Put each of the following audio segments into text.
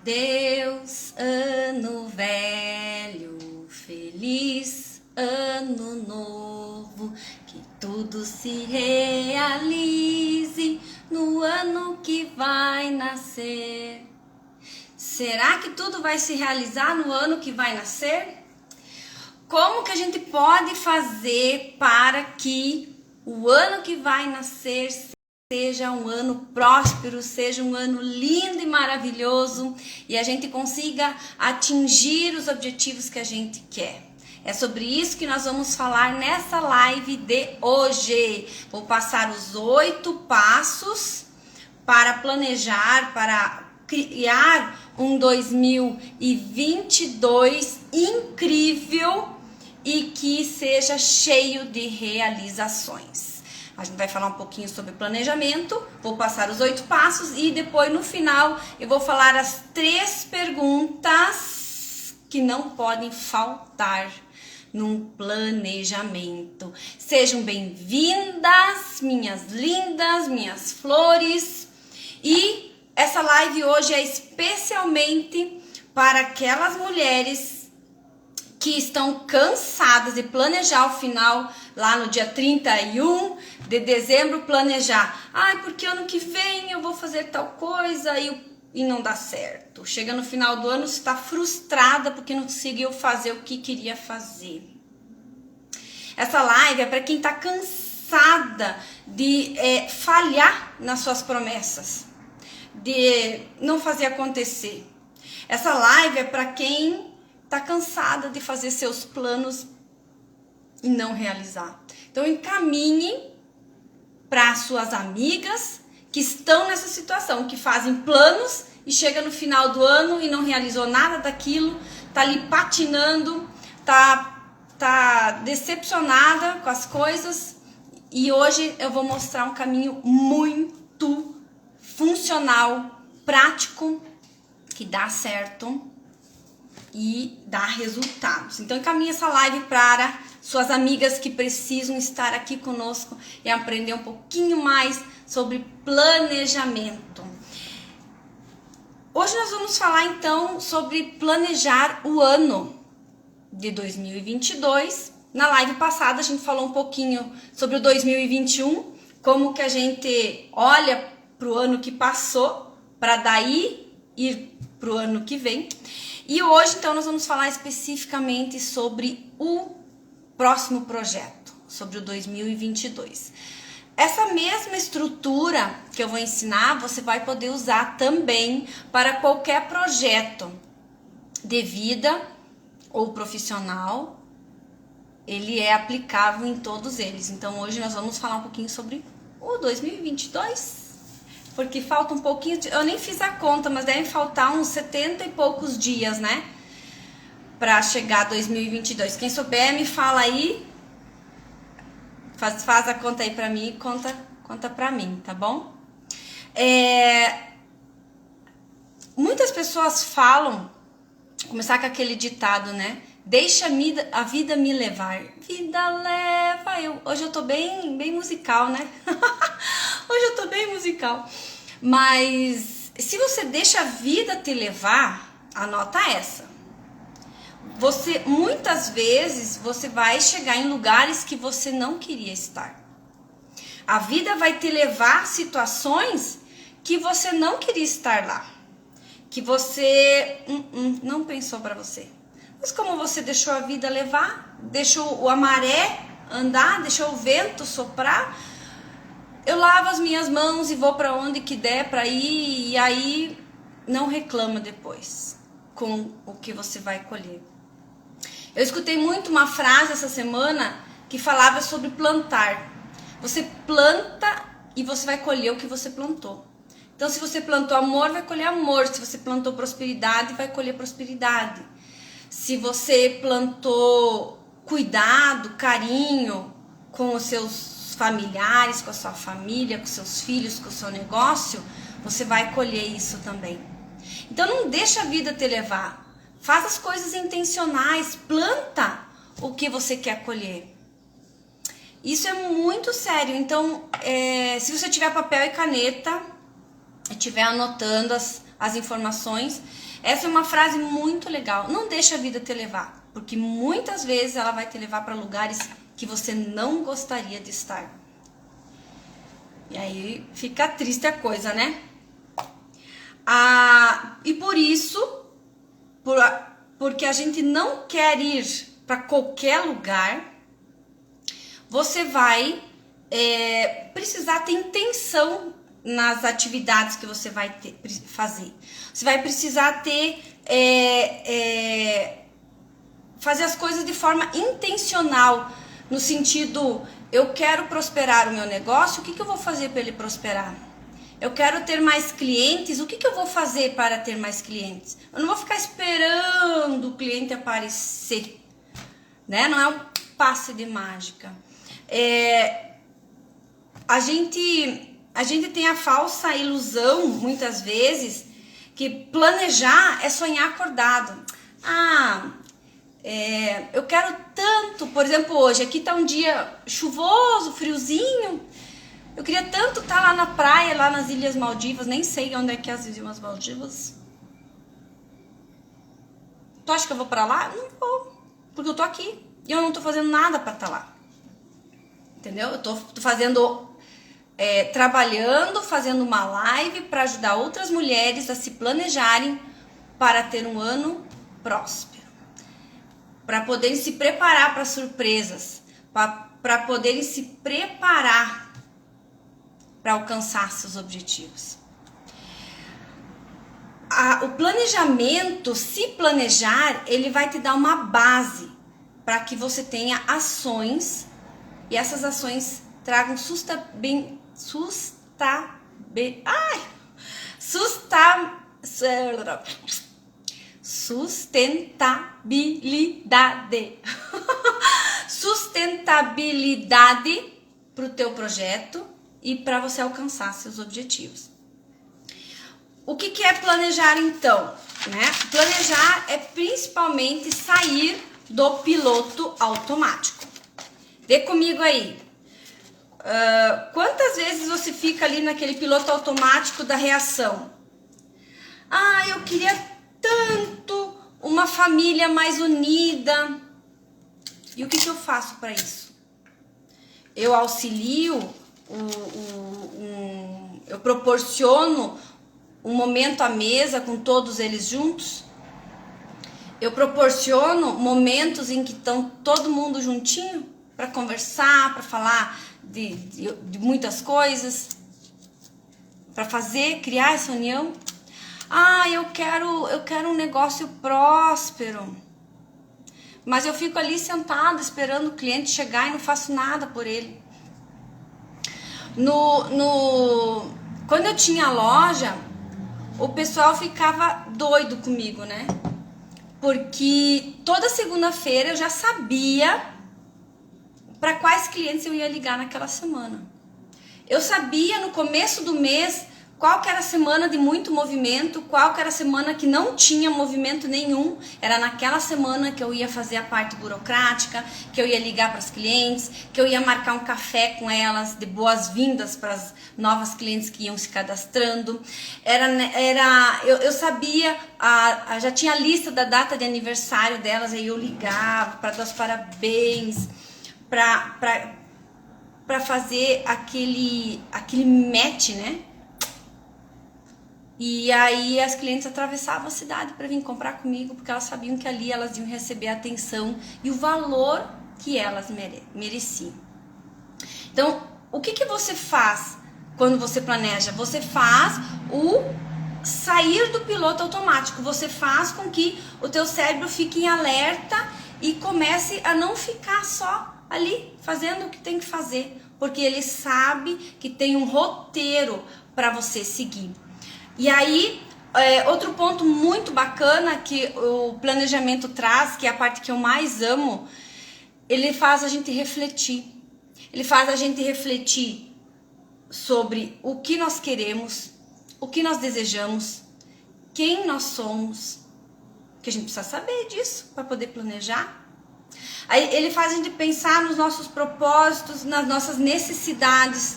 Adeus, ano velho, feliz ano novo, que tudo se realize no ano que vai nascer. Será que tudo vai se realizar no ano que vai nascer? Como que a gente pode fazer para que o ano que vai nascer seja um ano próspero, seja um ano lindo e maravilhoso e a gente consiga atingir os objetivos que a gente quer? É sobre isso que nós vamos falar nessa live de hoje. Vou passar os 8 passos para planejar, para criar um 2022 incrível e que seja cheio de realizações. A gente vai falar um pouquinho sobre planejamento, vou passar os 8 passos e depois no final eu vou falar as 3 perguntas que não podem faltar num planejamento. Sejam bem-vindas, minhas lindas, minhas flores. E essa live hoje é especialmente para aquelas mulheres que estão cansadas de planejar o final lá no dia 31 de dezembro, planejar. Ai, porque ano que vem eu vou fazer tal coisa e não dá certo. Chega no final do ano, você está frustrada porque não conseguiu fazer o que queria fazer. Essa live é para quem está cansada de falhar nas suas promessas, de não fazer acontecer. Essa live é para quem tá cansada de fazer seus planos e não realizar. Então encaminhe para suas amigas que estão nessa situação, que fazem planos e chega no final do ano e não realizou nada daquilo, tá ali patinando, tá decepcionada com as coisas. E hoje eu vou mostrar um caminho muito funcional, prático, que dá certo e dá resultados. Então encaminhe essa live para suas amigas que precisam estar aqui conosco e aprender um pouquinho mais sobre planejamento. Hoje nós vamos falar então sobre planejar o ano de 2022. Na live passada a gente falou um pouquinho sobre o 2021, como que a gente olha para o ano que passou para daí ir para o ano que vem. E hoje, então, nós vamos falar especificamente sobre o próximo projeto, sobre o 2022. Essa mesma estrutura que eu vou ensinar, você vai poder usar também para qualquer projeto de vida ou profissional. Ele é aplicável em todos eles. Então, hoje nós vamos falar um pouquinho sobre o 2022. Porque falta um pouquinho, eu nem fiz a conta, mas devem faltar uns 70 e poucos dias, né? Pra chegar 2022. Quem souber, me fala aí. Faz a conta aí pra mim e conta pra mim, tá bom? Muitas pessoas falam, começar com aquele ditado, né? Deixa a vida me levar. Vida leva eu. Hoje eu tô bem musical, né? Hoje eu tô bem musical. Mas se você deixa a vida te levar, anota essa. Muitas vezes você vai chegar em lugares que você não queria estar. A vida vai te levar a situações que você não queria estar lá. Que você não pensou para você. Mas como você deixou a vida levar, deixou a maré andar, deixou o vento soprar, eu lavo as minhas mãos e vou para onde que der para ir, e aí não reclama depois com o que você vai colher. Eu escutei muito uma frase essa semana que falava sobre plantar. Você planta e você vai colher o que você plantou. Então, se você plantou amor, vai colher amor. Se você plantou prosperidade, vai colher prosperidade. Se você plantou cuidado, carinho com os seus familiares, com a sua família, com seus filhos, com o seu negócio, você vai colher isso também. Então não deixa a vida te levar. Faz as coisas intencionais, planta o que você quer colher. Isso é muito sério. Então, se você tiver papel e caneta e estiver anotando as as informações. Essa é uma frase muito legal. Não deixa a vida te levar, porque muitas vezes ela vai te levar para lugares que você não gostaria de estar. E aí fica triste a coisa, né? E por isso, porque a gente não quer ir para qualquer lugar, você vai precisar ter intenção nas atividades que você vai fazer. Você vai precisar fazer as coisas de forma intencional, no sentido, eu quero prosperar o meu negócio, o que eu vou fazer para ele prosperar? Eu quero ter mais clientes, o que eu vou fazer para ter mais clientes? Eu não vou ficar esperando o cliente aparecer, né? Não é um passe de mágica. A gente tem a falsa ilusão, muitas vezes, que planejar é sonhar acordado. Eu quero tanto, por exemplo, hoje, aqui tá um dia chuvoso, friozinho, eu queria tanto estar lá na praia, lá nas Ilhas Maldivas, nem sei onde é que é as Ilhas Maldivas. Tu acha que eu vou pra lá? Não vou, porque eu tô aqui e eu não tô fazendo nada pra estar lá. Entendeu? Eu tô fazendo, trabalhando, fazendo uma live para ajudar outras mulheres a se planejarem para ter um ano próspero, para poderem se preparar para surpresas, para poderem se preparar para alcançar seus objetivos. O planejamento, se planejar, ele vai te dar uma base para que você tenha ações e essas ações tragam sustentabilidade. Sustentabilidade para o teu projeto e para você alcançar seus objetivos. O que é planejar então? Né? Planejar é principalmente sair do piloto automático. Vê comigo aí. Quantas vezes você fica ali naquele piloto automático da reação? Eu queria tanto uma família mais unida. E o que eu faço para isso? Eu auxilio, eu proporciono um momento à mesa com todos eles juntos. Eu proporciono momentos em que estão todo mundo juntinho para conversar, para falar de muitas coisas, para criar essa união. Eu quero um negócio próspero, mas eu fico ali sentada esperando o cliente chegar e não faço nada por ele. Quando eu tinha loja, o pessoal ficava doido comigo, né? Porque toda segunda-feira eu já sabia para quais clientes eu ia ligar naquela semana. Eu sabia no começo do mês qual que era a semana de muito movimento, qual que era a semana que não tinha movimento nenhum. Era naquela semana que eu ia fazer a parte burocrática, que eu ia ligar para as clientes, que eu ia marcar um café com elas de boas-vindas para as novas clientes que iam se cadastrando. Eu sabia, já tinha a lista da data de aniversário delas, aí eu ligava para dar os parabéns, para fazer aquele match, né? E aí as clientes atravessavam a cidade para vir comprar comigo, porque elas sabiam que ali elas iam receber a atenção e o valor que elas mereciam. Então, o que você faz quando você planeja? Você faz sair do piloto automático. Você faz com que o teu cérebro fique em alerta e comece a não ficar só ali fazendo o que tem que fazer, porque ele sabe que tem um roteiro para você seguir. E aí, outro ponto muito bacana que o planejamento traz, que é a parte que eu mais amo, ele faz a gente refletir. Ele faz a gente refletir sobre o que nós queremos, o que nós desejamos, quem nós somos, que a gente precisa saber disso para poder planejar. Aí ele faz a gente pensar nos nossos propósitos, nas nossas necessidades,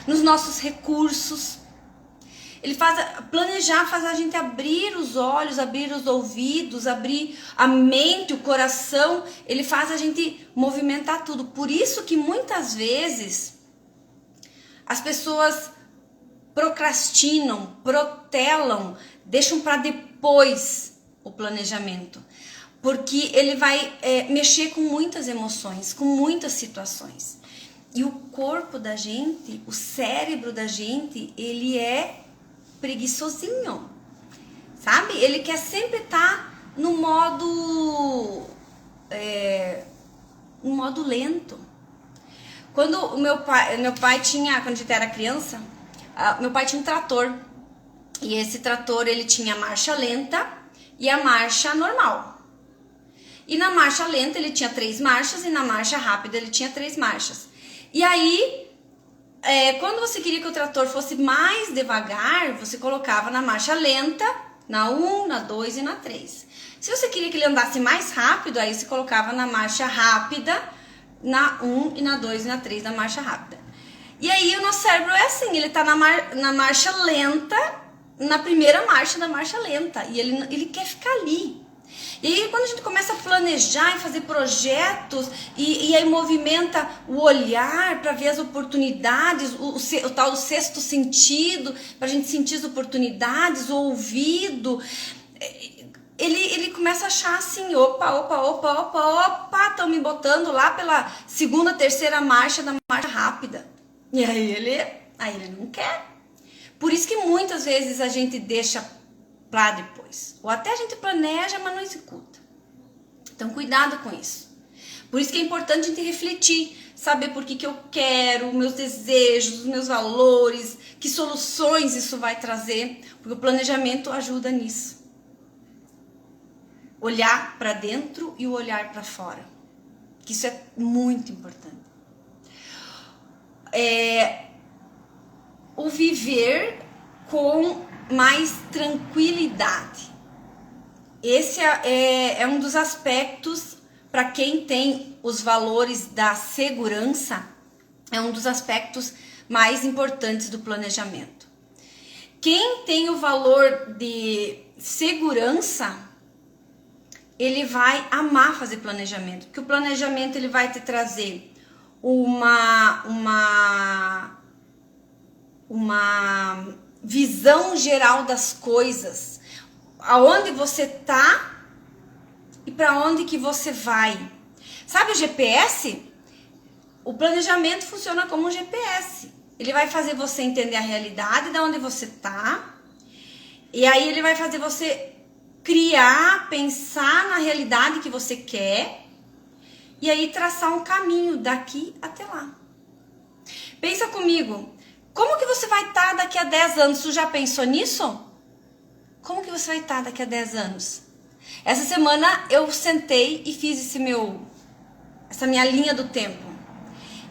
nos nossos recursos. Planejar faz a gente abrir os olhos, abrir os ouvidos, abrir a mente, o coração. Ele faz a gente movimentar tudo. Por isso que muitas vezes as pessoas procrastinam, protelam, deixam para depois o planejamento. Porque ele vai mexer com muitas emoções, com muitas situações. E o corpo da gente, o cérebro da gente, ele é preguiçosinho, sabe? Ele quer sempre estar no modo lento. Quando o meu pai tinha, quando a gente era criança, meu pai tinha um trator. E esse trator, ele tinha a marcha lenta e a marcha normal. E na marcha lenta ele tinha 3 marchas e na marcha rápida ele tinha 3 marchas. E aí, quando você queria que o trator fosse mais devagar, você colocava na marcha lenta, na 1, na 2 e na 3. Se você queria que ele andasse mais rápido, aí você colocava na marcha rápida, na 1 e na 2 e na 3 da marcha rápida. E aí o nosso cérebro é assim, ele tá na marcha lenta, na primeira marcha da marcha lenta, e ele quer ficar ali. E aí quando a gente começa a planejar e fazer projetos e aí movimenta o olhar para ver as oportunidades, o tal do sexto sentido, para a gente sentir as oportunidades, o ouvido, ele começa a achar assim, opa, estão me botando lá pela segunda, terceira marcha da marcha rápida. E aí ele não quer. Por isso que muitas vezes a gente deixa para depois. Ou até a gente planeja, mas não executa. Então, cuidado com isso. Por isso que é importante a gente refletir, saber por que eu quero, meus desejos, os meus valores, que soluções isso vai trazer, porque o planejamento ajuda nisso. Olhar para dentro e o olhar para fora. Que isso é muito importante. O viver com mais tranquilidade. Esse é um dos aspectos, para quem tem os valores da segurança, é um dos aspectos mais importantes do planejamento. Quem tem o valor de segurança, ele vai amar fazer planejamento, porque o planejamento ele vai te trazer uma visão geral das coisas, aonde você tá e para onde que você vai. Sabe o GPS? O planejamento funciona como um GPS. Ele vai fazer você entender a realidade de onde você tá, e aí ele vai fazer você criar, pensar na realidade que você quer, e aí traçar um caminho daqui até lá. Pensa comigo. Como que você vai estar daqui a 10 anos? Tu já pensou nisso? Como que você vai estar daqui a 10 anos? Essa semana eu sentei e fiz essa minha linha do tempo.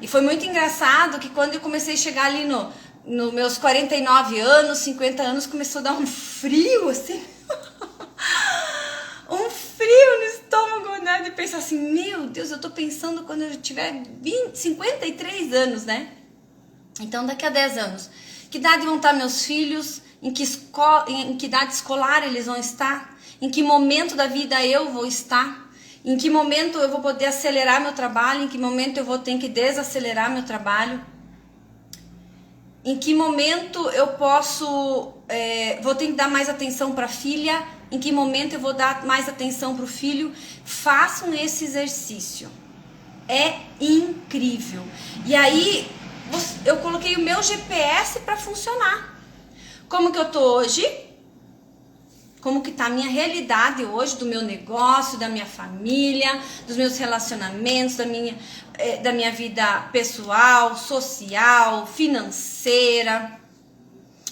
E foi muito engraçado que quando eu comecei a chegar ali no meus 49 anos, 50 anos, começou a dar um frio, assim. Um frio no estômago, né? De pensar assim, meu Deus, eu tô pensando quando eu tiver 53 anos, né? Então, daqui a 10 anos, que idade vão estar meus filhos? Em que idade escolar eles vão estar? Em que momento da vida eu vou estar? Em que momento eu vou poder acelerar meu trabalho? Em que momento eu vou ter que desacelerar meu trabalho? Em que momento eu vou ter que dar mais atenção para a filha? Em que momento eu vou dar mais atenção para o filho? Façam esse exercício. É incrível. E aí eu coloquei o meu GPS para funcionar. Como que eu tô hoje? Como que tá a minha realidade hoje, do meu negócio, da minha família, dos meus relacionamentos, da minha vida pessoal, social, financeira.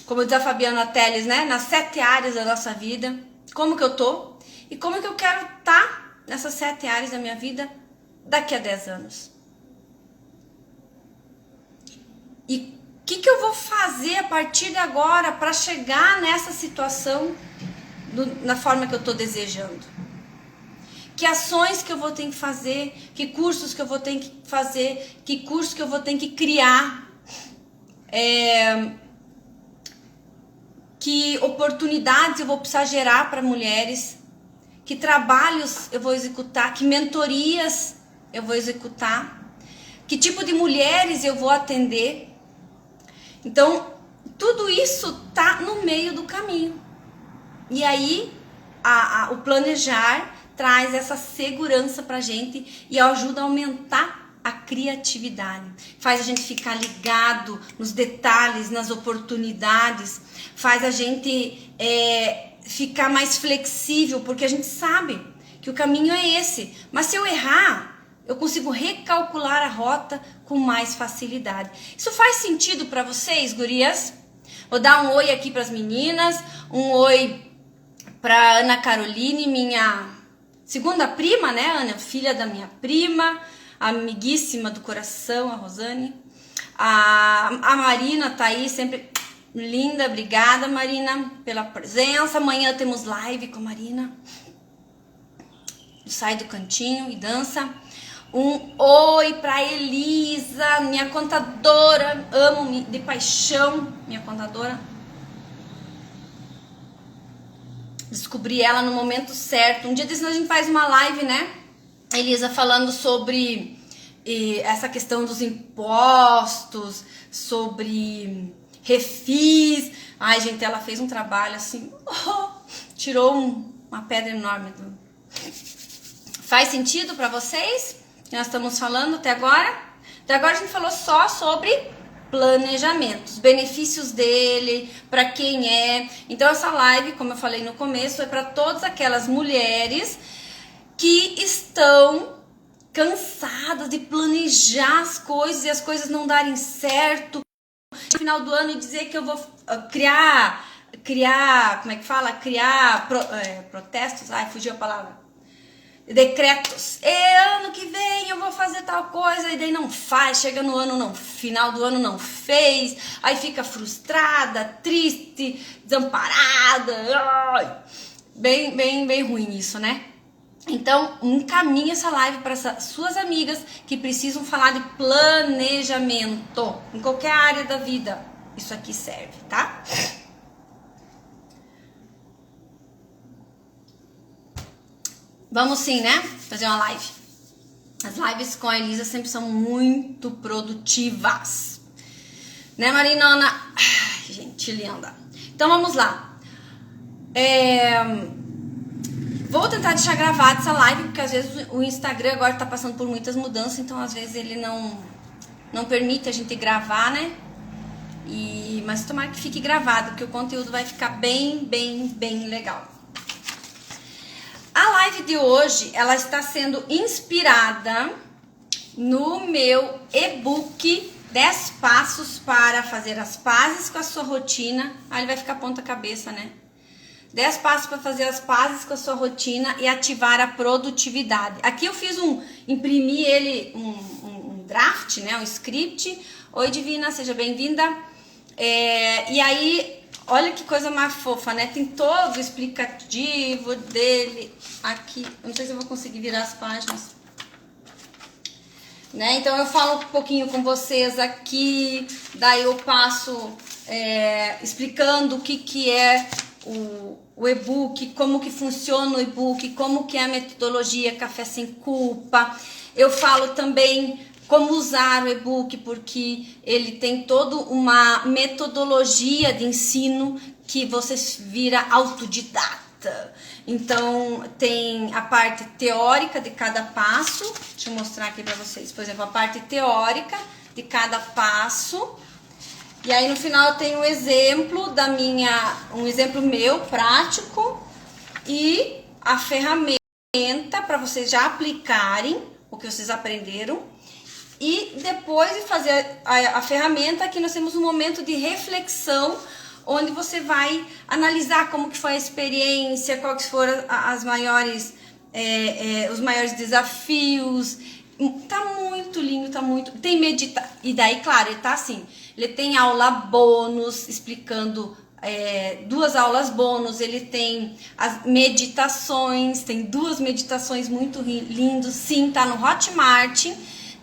Como diz a Fabiana Telles, né? Nas 7 áreas da nossa vida. Como que eu tô? E como que eu quero estar nessas 7 áreas da minha vida daqui a 10 anos? E o que eu vou fazer a partir de agora para chegar nessa situação na forma que eu estou desejando? Que ações que eu vou ter que fazer? Que cursos que eu vou ter que fazer? Que cursos que eu vou ter que criar? que oportunidades eu vou precisar gerar para mulheres, que trabalhos eu vou executar, que mentorias eu vou executar, que tipo de mulheres eu vou atender. Então, tudo isso tá no meio do caminho. E aí, o planejar traz essa segurança pra gente e ajuda a aumentar a criatividade. Faz a gente ficar ligado nos detalhes, nas oportunidades. Faz a gente ficar mais flexível, porque a gente sabe que o caminho é esse. Mas se eu errar, eu consigo recalcular a rota com mais facilidade. Isso faz sentido para vocês, gurias? Vou dar um oi aqui para as meninas, um oi para Ana Caroline, minha segunda prima, né, Ana? Filha da minha prima, amiguíssima do coração, a Rosane. A Marina tá aí, sempre linda. Obrigada, Marina, pela presença. Amanhã temos live com a Marina. Sai do cantinho e dança. Um oi pra Elisa, minha contadora. Amo de paixão, minha contadora. Descobri ela no momento certo. Um dia desse a gente faz uma live, né, Elisa, falando sobre essa questão dos impostos, sobre refis. Ai, gente, ela fez um trabalho assim, tirou uma pedra enorme. Faz sentido pra vocês? Nós estamos falando até agora? Até agora a gente falou só sobre planejamento, os benefícios dele, para quem é. Então essa live, como eu falei no começo, é para todas aquelas mulheres que estão cansadas de planejar as coisas e as coisas não darem certo. No final do ano dizer que eu vou criar, como é que fala? Criar protestos, fugiu a palavra. Decretos. Ano que vem eu vou fazer tal coisa, e daí não faz, chega no ano, não, final do ano não fez, aí fica frustrada, triste, desamparada. Ai, bem ruim isso, né? Então, encaminhe essa live para suas amigas que precisam falar de planejamento em qualquer área da vida. Isso aqui serve, tá? Vamos sim, né? Fazer uma live. As lives com a Elisa sempre são muito produtivas. Né, Marinona? Ai, gente linda. Então, vamos lá. Vou tentar deixar gravada essa live, porque às vezes o Instagram agora tá passando por muitas mudanças, então às vezes ele não permite a gente gravar, né? Mas tomara que fique gravado, porque o conteúdo vai ficar bem legal. A live de hoje, ela está sendo inspirada no meu e-book 10 passos para fazer as pazes com a sua rotina. Ele vai ficar ponta cabeça, né? 10 passos para fazer as pazes com a sua rotina e ativar a produtividade. Aqui eu imprimi ele, um draft, né? Um script. Oi, Divina, seja bem-vinda. E aí, olha que coisa mais fofa, né? Tem todo o explicativo dele aqui. Não sei se eu vou conseguir virar as páginas. Né? Então eu falo um pouquinho com vocês aqui, daí eu passo explicando o que é o e-book, como que funciona o e-book, como que é a metodologia Café Sem Culpa. Eu falo também como usar o e-book, porque ele tem toda uma metodologia de ensino que você vira autodidata. Então, tem a parte teórica de cada passo. Deixa eu mostrar aqui para vocês. Por exemplo, a parte teórica de cada passo. E aí, no final, eu tenho um exemplo um exemplo meu, prático. E a ferramenta para vocês já aplicarem o que vocês aprenderam. E depois de fazer a ferramenta, aqui nós temos um momento de reflexão, onde você vai analisar como que foi a experiência, quais foram as maiores, os maiores desafios. Tá muito lindo, tá muito... Tem e daí, claro, ele tá assim, ele tem aula bônus, explicando 2 aulas bônus, ele tem as meditações, tem 2 meditações muito lindas, sim, tá no Hotmart.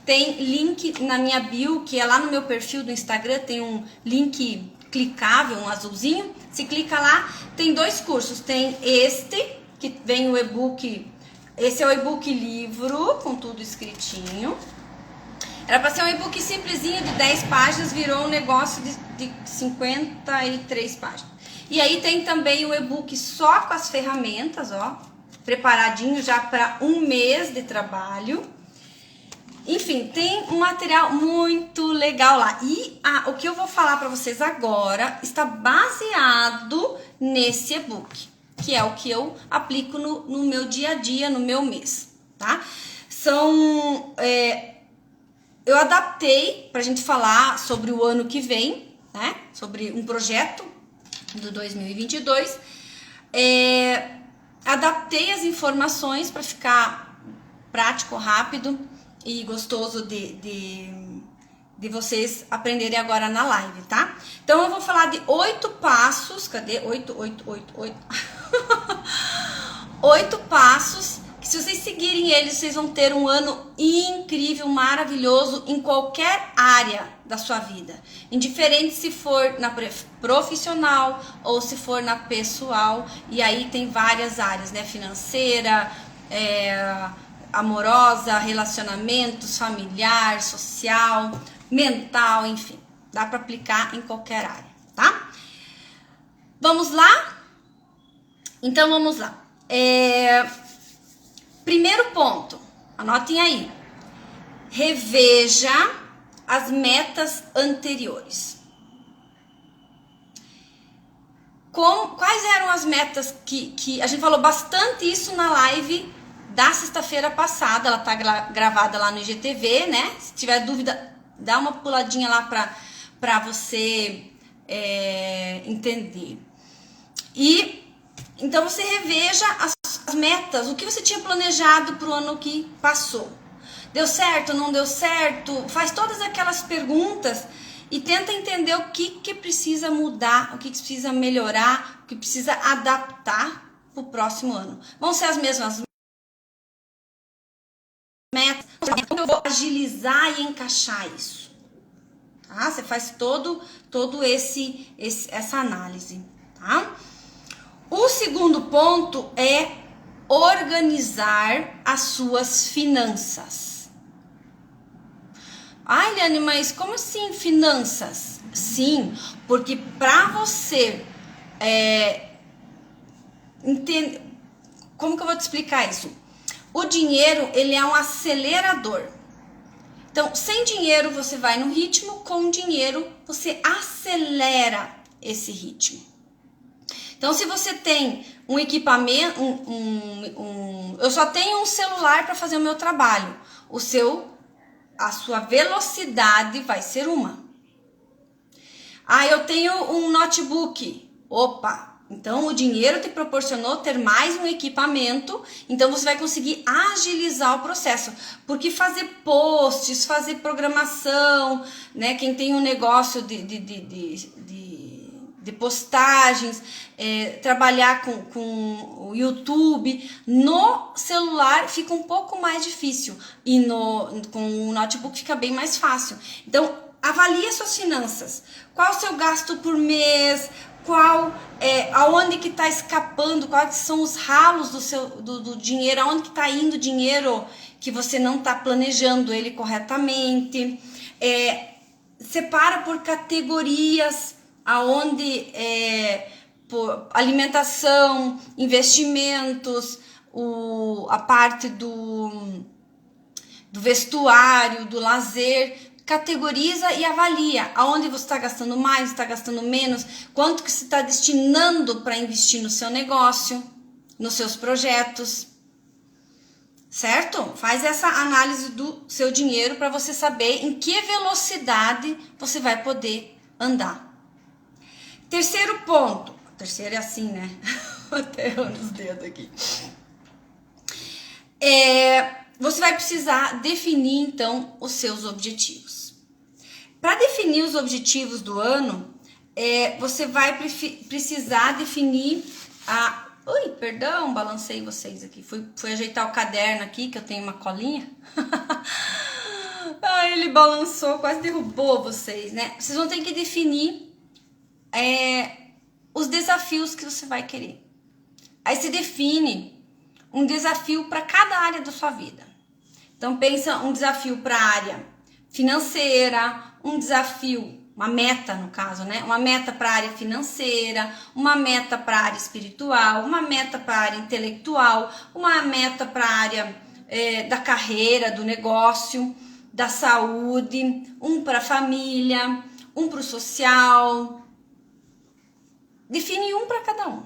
Tem link na minha bio, que é lá no meu perfil do Instagram, tem um link clicável, um azulzinho, Se clica lá, tem 2 cursos. Tem este, que vem o e-book. Esse é o e-book livro, com tudo escritinho. Era para ser um e-book simplesinho de 10 páginas, virou um negócio de 53 páginas. E aí tem também o e-book só com as ferramentas, ó, preparadinho já para 1 mês de trabalho. Enfim, tem um material muito legal lá. E o que eu vou falar para vocês agora está baseado nesse e-book, que é o que eu aplico no meu dia a dia, no meu mês, tá? Eu adaptei pra gente falar sobre o ano que vem, né? Sobre um projeto do 2022. Adaptei as informações para ficar prático, rápido e gostoso de vocês aprenderem agora na live, tá? Então eu vou falar de 8 passos. Cadê? 8. 8 passos que, se vocês seguirem eles, vocês vão ter um ano incrível, maravilhoso em qualquer área da sua vida. Indiferente se for na profissional ou se for na pessoal. E aí tem várias áreas, né? Financeira, amorosa, relacionamentos, familiar, social, mental, enfim. Dá para aplicar em qualquer área, tá? Vamos lá? Então vamos lá. Primeiro ponto, anotem aí. Reveja as metas anteriores. Quais eram as metas que a gente falou bastante isso na live da sexta-feira passada? Ela tá gravada lá no IGTV, né? Se tiver dúvida, dá uma puladinha lá para você entender. E então você reveja as metas, o que você tinha planejado para o ano que passou. Deu certo, não deu certo? Faz todas aquelas perguntas e tenta entender o que precisa mudar, o que precisa melhorar, o que precisa adaptar para o próximo ano. Vão ser as mesmas metas, eu vou agilizar e encaixar isso. Tá? Você faz todo essa análise, tá? O segundo ponto é organizar as suas finanças. Ai, Liane, mas como assim finanças? Sim, porque para você entender, como que eu vou te explicar isso? O dinheiro, ele é um acelerador. Então, sem dinheiro você vai no ritmo, com dinheiro você acelera esse ritmo. Então, se você tem um equipamento, eu só tenho um celular para fazer o meu trabalho. A sua velocidade vai ser uma. Eu tenho um notebook. Opa, então o dinheiro te proporcionou ter mais um equipamento, então você vai conseguir agilizar o processo. Porque fazer posts, fazer programação, né? Quem tem um negócio de postagens, trabalhar com o YouTube no celular fica um pouco mais difícil e com o notebook fica bem mais fácil. Então avalie as suas finanças, qual o seu gasto por mês, aonde que está escapando, quais são os ralos do dinheiro, aonde que está indo o dinheiro que você não está planejando ele corretamente. Separa por categorias, aonde por alimentação, investimentos, a parte do vestuário, do lazer. Categoriza e avalia aonde você está gastando mais, está gastando menos, quanto que você está destinando para investir no seu negócio, nos seus projetos, certo? Faz essa análise do seu dinheiro para você saber em que velocidade você vai poder andar. Terceiro ponto. Terceiro é assim, né? Até os dedos aqui. Você vai precisar definir, então, os seus objetivos. Para definir os objetivos do ano, você vai precisar definir Ui, perdão, balancei vocês aqui. Fui ajeitar o caderno aqui, que eu tenho uma colinha. Ele balançou, quase derrubou vocês, né? Vocês vão ter que definir os desafios que você vai querer. Aí você define um desafio para cada área da sua vida. Então pensa um desafio para a área financeira, um desafio, uma meta no caso, né? Uma meta para a área financeira, uma meta para a área espiritual, uma meta para a área intelectual, uma meta para a área da carreira, do negócio, da saúde, um para a família, um para o social. Define um para cada um.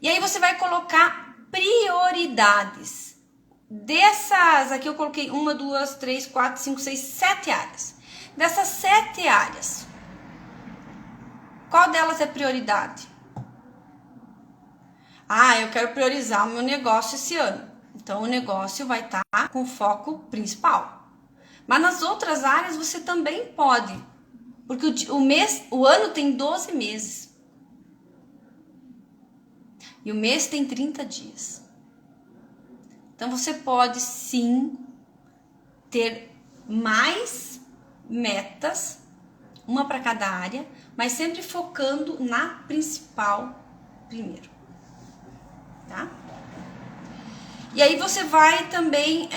E aí você vai colocar prioridades. Dessas, aqui eu coloquei 1, 2, 3, 4, 5, 6, 7 áreas. Dessas 7 áreas, qual delas é prioridade? Ah, eu quero priorizar o meu negócio esse ano. Então o negócio vai estar com foco principal. Mas nas outras áreas você também pode. Porque o ano tem 12 meses. E o mês tem 30 dias. Então você pode sim ter mais metas, uma para cada área, mas sempre focando na principal primeiro, tá? E aí você vai também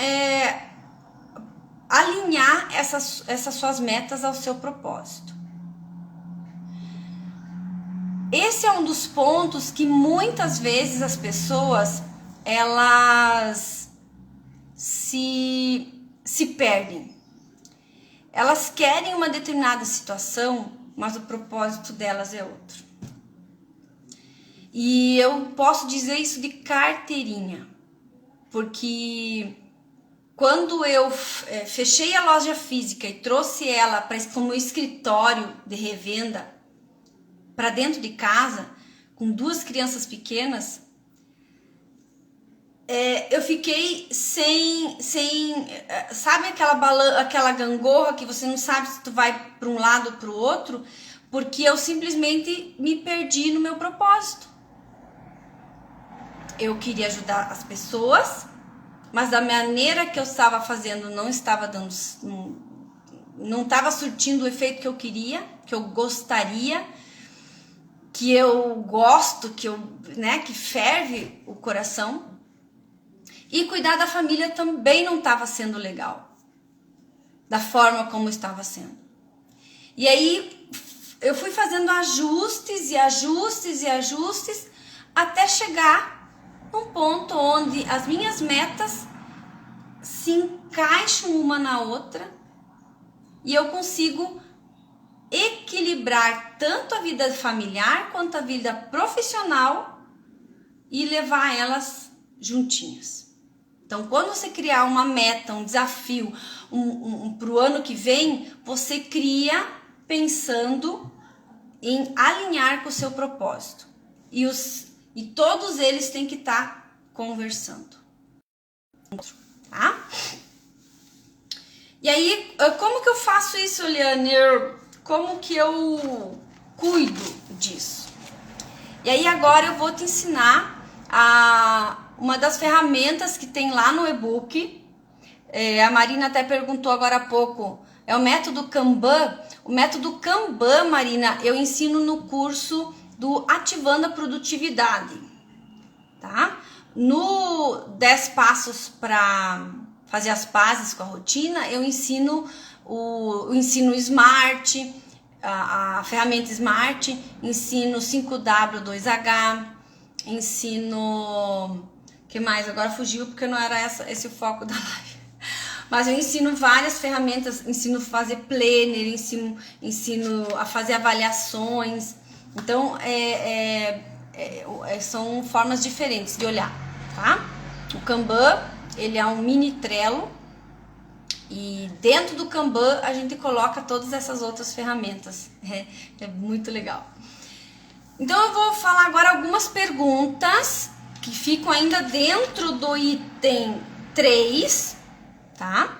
alinhar essas suas metas ao seu propósito. Esse é um dos pontos que muitas vezes as pessoas elas se perdem. Elas querem uma determinada situação, mas o propósito delas é outro. E eu posso dizer isso de carteirinha, porque quando eu fechei a loja física e trouxe ela como escritório de revenda para dentro de casa, com 2 crianças pequenas, eu fiquei sem sabe aquela gangorra que você não sabe se tu vai para um lado ou para o outro, porque eu simplesmente me perdi no meu propósito. Eu queria ajudar as pessoas, mas da maneira que eu estava fazendo não estava surtindo o efeito que eu queria, que eu gostaria, que eu gosto, que ferve o coração. E cuidar da família também não estava sendo legal, da forma como estava sendo. E aí eu fui fazendo ajustes, até chegar num ponto onde as minhas metas se encaixam uma na outra e eu consigo equilibrar tanto a vida familiar quanto a vida profissional e levar elas juntinhas. Então, quando você criar uma meta, um desafio para o ano que vem, você cria pensando em alinhar com o seu propósito. E todos eles têm que estar conversando. Tá? E aí, como que eu faço isso, Eliane? Como que eu cuido disso? E aí, agora eu vou te ensinar uma das ferramentas que tem lá no e-book. A Marina até perguntou agora há pouco, é o método Kanban. O método Kanban, Marina, eu ensino no curso do Ativando a Produtividade, tá? No 10 passos para fazer as pazes com a rotina, eu ensino o ensino Smart, a ferramenta Smart, ensino 5W2H, ensino... que mais? Agora fugiu porque não era esse o foco da live. Mas eu ensino várias ferramentas, ensino a fazer planner, ensino a fazer avaliações. Então, são formas diferentes de olhar, tá? O Kanban, ele é um mini Trello. E dentro do Kanban, a gente coloca todas essas outras ferramentas. É muito legal. Então, eu vou falar agora algumas perguntas que ficam ainda dentro do item 3, tá?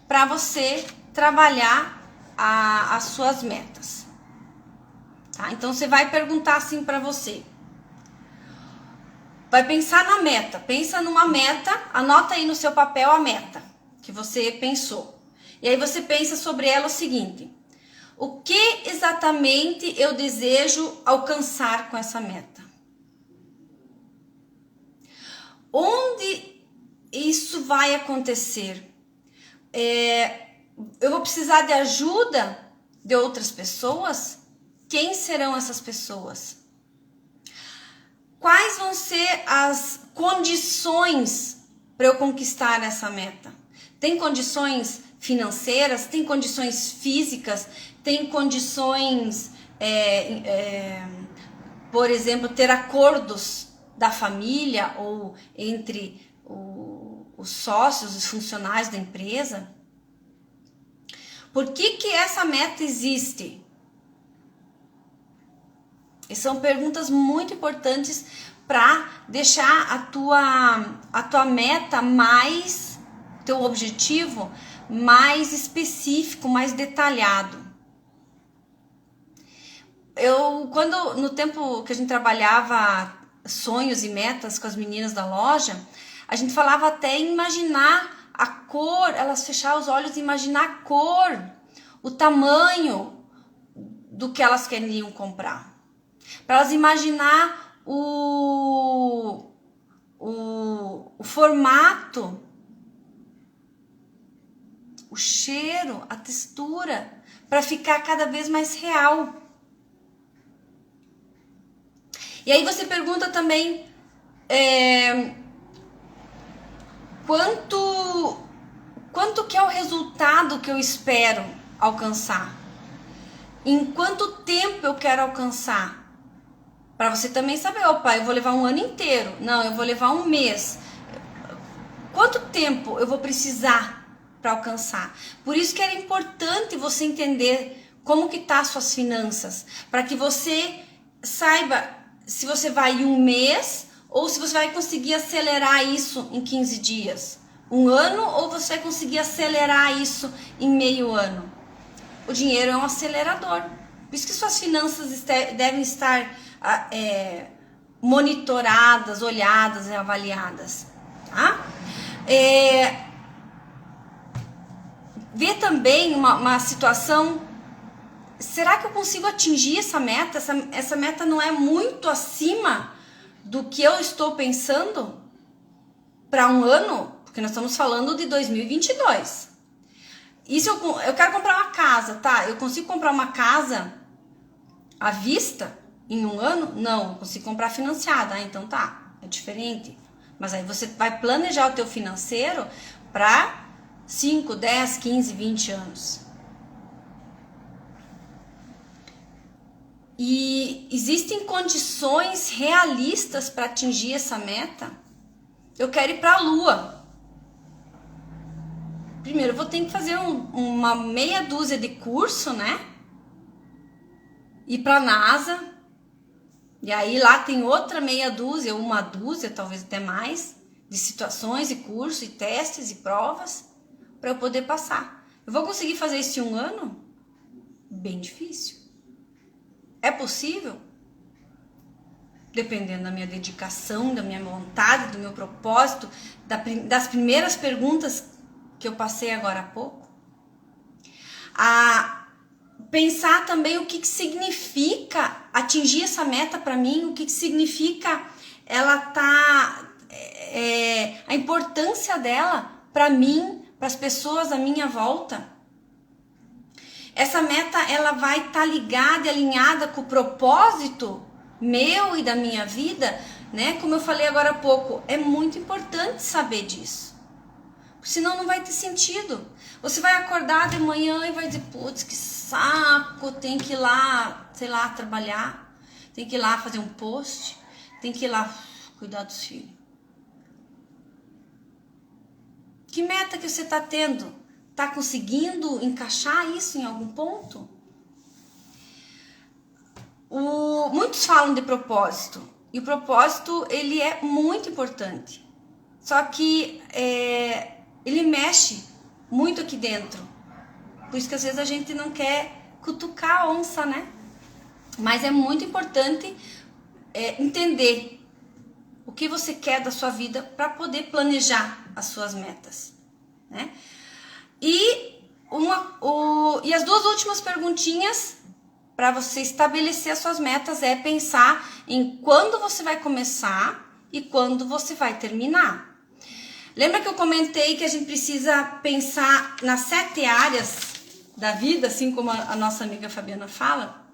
Para você trabalhar as suas metas. Tá? Então, você vai perguntar assim para você. Vai pensar na meta. Pensa numa meta, anota aí no seu papel a meta que você pensou. E aí você pensa sobre ela o seguinte: O que exatamente eu desejo alcançar com essa meta? Onde isso vai acontecer? Eu vou precisar de ajuda de outras pessoas? Quem serão essas pessoas? Quais vão ser as condições para eu conquistar essa meta? Tem condições financeiras? Tem condições físicas? Tem condições, por exemplo, ter acordos da família ou entre os sócios, os funcionários da empresa? Por que essa meta existe? E são perguntas muito importantes para deixar a tua meta mais, teu objetivo mais específico, mais detalhado. No tempo que a gente trabalhava sonhos e metas com as meninas da loja, a gente falava até em imaginar a cor, elas fechavam os olhos e imaginar a cor, o tamanho do que elas queriam comprar. Para elas imaginar o formato, o cheiro, a textura, para ficar cada vez mais real. E aí você pergunta também quanto que é o resultado que eu espero alcançar? Em quanto tempo eu quero alcançar? Para você também saber, opa, eu vou levar um ano inteiro. Não, eu vou levar um mês. Quanto tempo eu vou precisar para alcançar? Por isso que era importante você entender como que tá as suas finanças, para que você saiba se você vai em um mês ou se você vai conseguir acelerar isso em 15 dias. Um ano ou você vai conseguir acelerar isso em meio ano. O dinheiro é um acelerador. Por isso que suas finanças devem estar monitoradas, olhadas e avaliadas. Tá? Vê também uma situação, será que eu consigo atingir essa meta? Essa meta não é muito acima do que eu estou pensando para um ano? Porque nós estamos falando de 2022. E se eu quero comprar uma casa, tá? Eu consigo comprar uma casa à vista em um ano? Não, eu consigo comprar financiada. Então tá, é diferente. Mas aí você vai planejar o teu financeiro para 5, 10, 15, 20 anos. E existem condições realistas para atingir essa meta? Eu quero ir para a Lua. Primeiro, eu vou ter que fazer uma meia dúzia de curso, né? Ir para a NASA. E aí lá tem outra meia dúzia, uma dúzia, talvez até mais, de situações e cursos e testes e provas para eu poder passar. Eu vou conseguir fazer isso em um ano? Bem difícil. É possível? Dependendo da minha dedicação, da minha vontade, do meu propósito, das primeiras perguntas que eu passei agora há pouco. Pensar também o que significa atingir essa meta para mim, o que significa a importância dela para mim, para as pessoas à minha volta. Essa meta ela vai estar ligada e alinhada com o propósito meu e da minha vida, né? Como eu falei agora há pouco, é muito importante saber disso. Senão não vai ter sentido. Você vai acordar de manhã e vai dizer, putz, que saco, tem que ir lá, sei lá, trabalhar, tem que ir lá fazer um post, tem que ir lá cuidar dos filhos. Que meta que você está tendo? Está conseguindo encaixar isso em algum ponto? Muitos falam de propósito. E o propósito, ele é muito importante. Só que ele mexe muito aqui dentro. Por isso que às vezes a gente não quer cutucar a onça, né? Mas é muito importante entender o que você quer da sua vida para poder planejar as suas metas, né? E E as duas últimas perguntinhas para você estabelecer as suas metas é pensar em quando você vai começar e quando você vai terminar. Lembra que eu comentei que a gente precisa pensar nas 7 áreas da vida, assim como a nossa amiga Fabiana fala?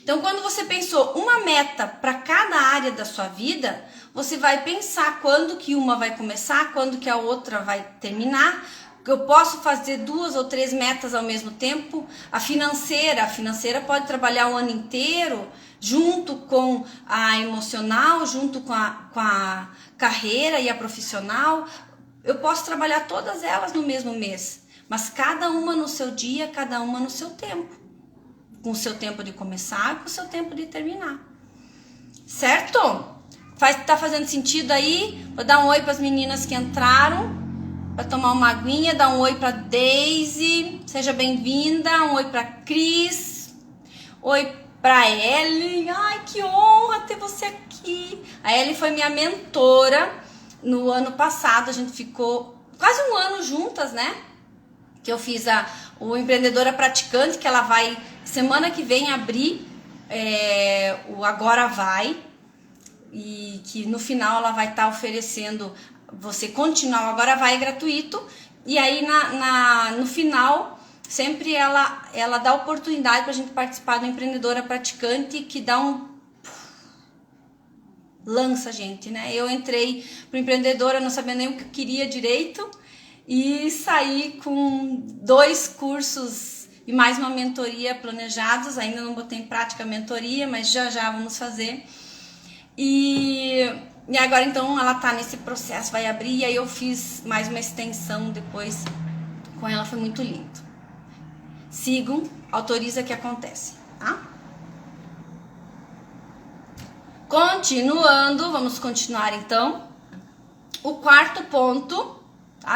Então, quando você pensou uma meta para cada área da sua vida, você vai pensar quando que uma vai começar, quando que a outra vai terminar. Eu posso fazer 2 ou 3 metas ao mesmo tempo. A financeira pode trabalhar o ano inteiro, junto com a emocional, junto com a carreira e a profissional. Eu posso trabalhar todas elas no mesmo mês, mas cada uma no seu dia, cada uma no seu tempo. Com o seu tempo de começar, com o seu tempo de terminar. Certo? Tá fazendo sentido aí? Vou dar um oi para as meninas que entraram para tomar uma aguinha. Dar um oi para Daisy, seja bem-vinda. Um oi para Cris. Oi para Ellen. Ai, que honra ter você aqui. A Ellen foi minha mentora no ano passado. A gente ficou quase um ano juntas, né? Que eu fiz o Empreendedora Praticante, que ela vai semana que vem abrir o Agora Vai, e que no final ela vai estar oferecendo você continuar o Agora Vai gratuito, e aí no final sempre ela dá oportunidade para a gente participar do Empreendedora Praticante, que dá lança a gente, né? Eu entrei pro Empreendedora, não sabia nem o que eu queria direito, e saí com 2 cursos e mais uma mentoria planejados. Ainda não botei em prática a mentoria, mas já vamos fazer. E agora então ela tá nesse processo, vai abrir, e aí eu fiz mais uma extensão depois com ela, foi muito lindo. Sigam, autoriza que acontece, tá? Continuando, vamos continuar então. O 4º ponto.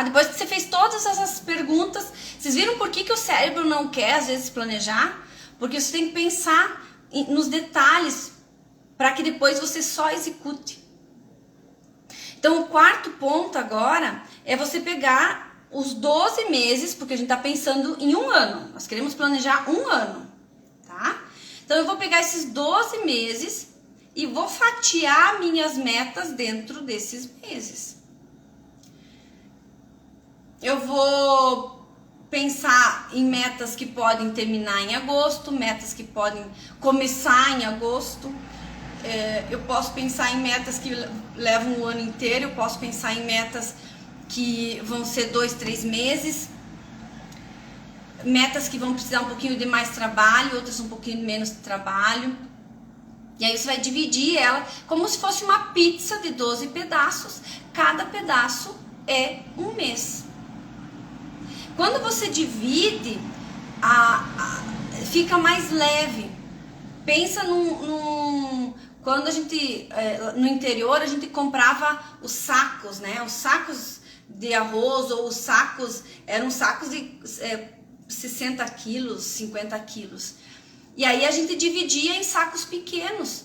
Depois que você fez todas essas perguntas, vocês viram por que o cérebro não quer às vezes planejar? Porque você tem que pensar nos detalhes para que depois você só execute. Então, o 4º ponto agora é você pegar os 12 meses, porque a gente está pensando em um ano. Nós queremos planejar um ano, tá? Então, eu vou pegar esses 12 meses e vou fatiar minhas metas dentro desses meses. Eu vou pensar em metas que podem terminar em agosto, metas que podem começar em agosto. Eu posso pensar em metas que levam o ano inteiro, eu posso pensar em metas que vão ser 2, 3 meses, metas que vão precisar um pouquinho de mais trabalho, outras um pouquinho menos de trabalho. E aí você vai dividir ela como se fosse uma pizza de 12 pedaços. Cada pedaço é um mês. Quando você divide, fica mais leve. Pensa quando a gente, no interior, a gente comprava os sacos, né? Os sacos de arroz, ou os sacos, eram sacos de 60 quilos, 50 quilos. E aí a gente dividia em sacos pequenos.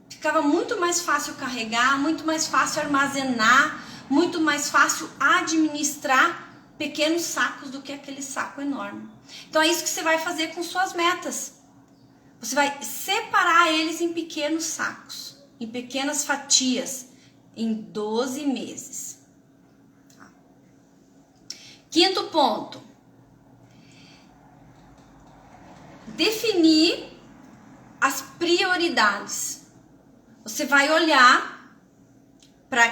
Ficava muito mais fácil carregar, muito mais fácil armazenar, muito mais fácil administrar pequenos sacos do que aquele saco enorme. Então é isso que você vai fazer com suas metas. Você vai separar eles em pequenos sacos, em pequenas fatias, em 12 meses. 5º ponto. Definir as prioridades. Você vai olhar para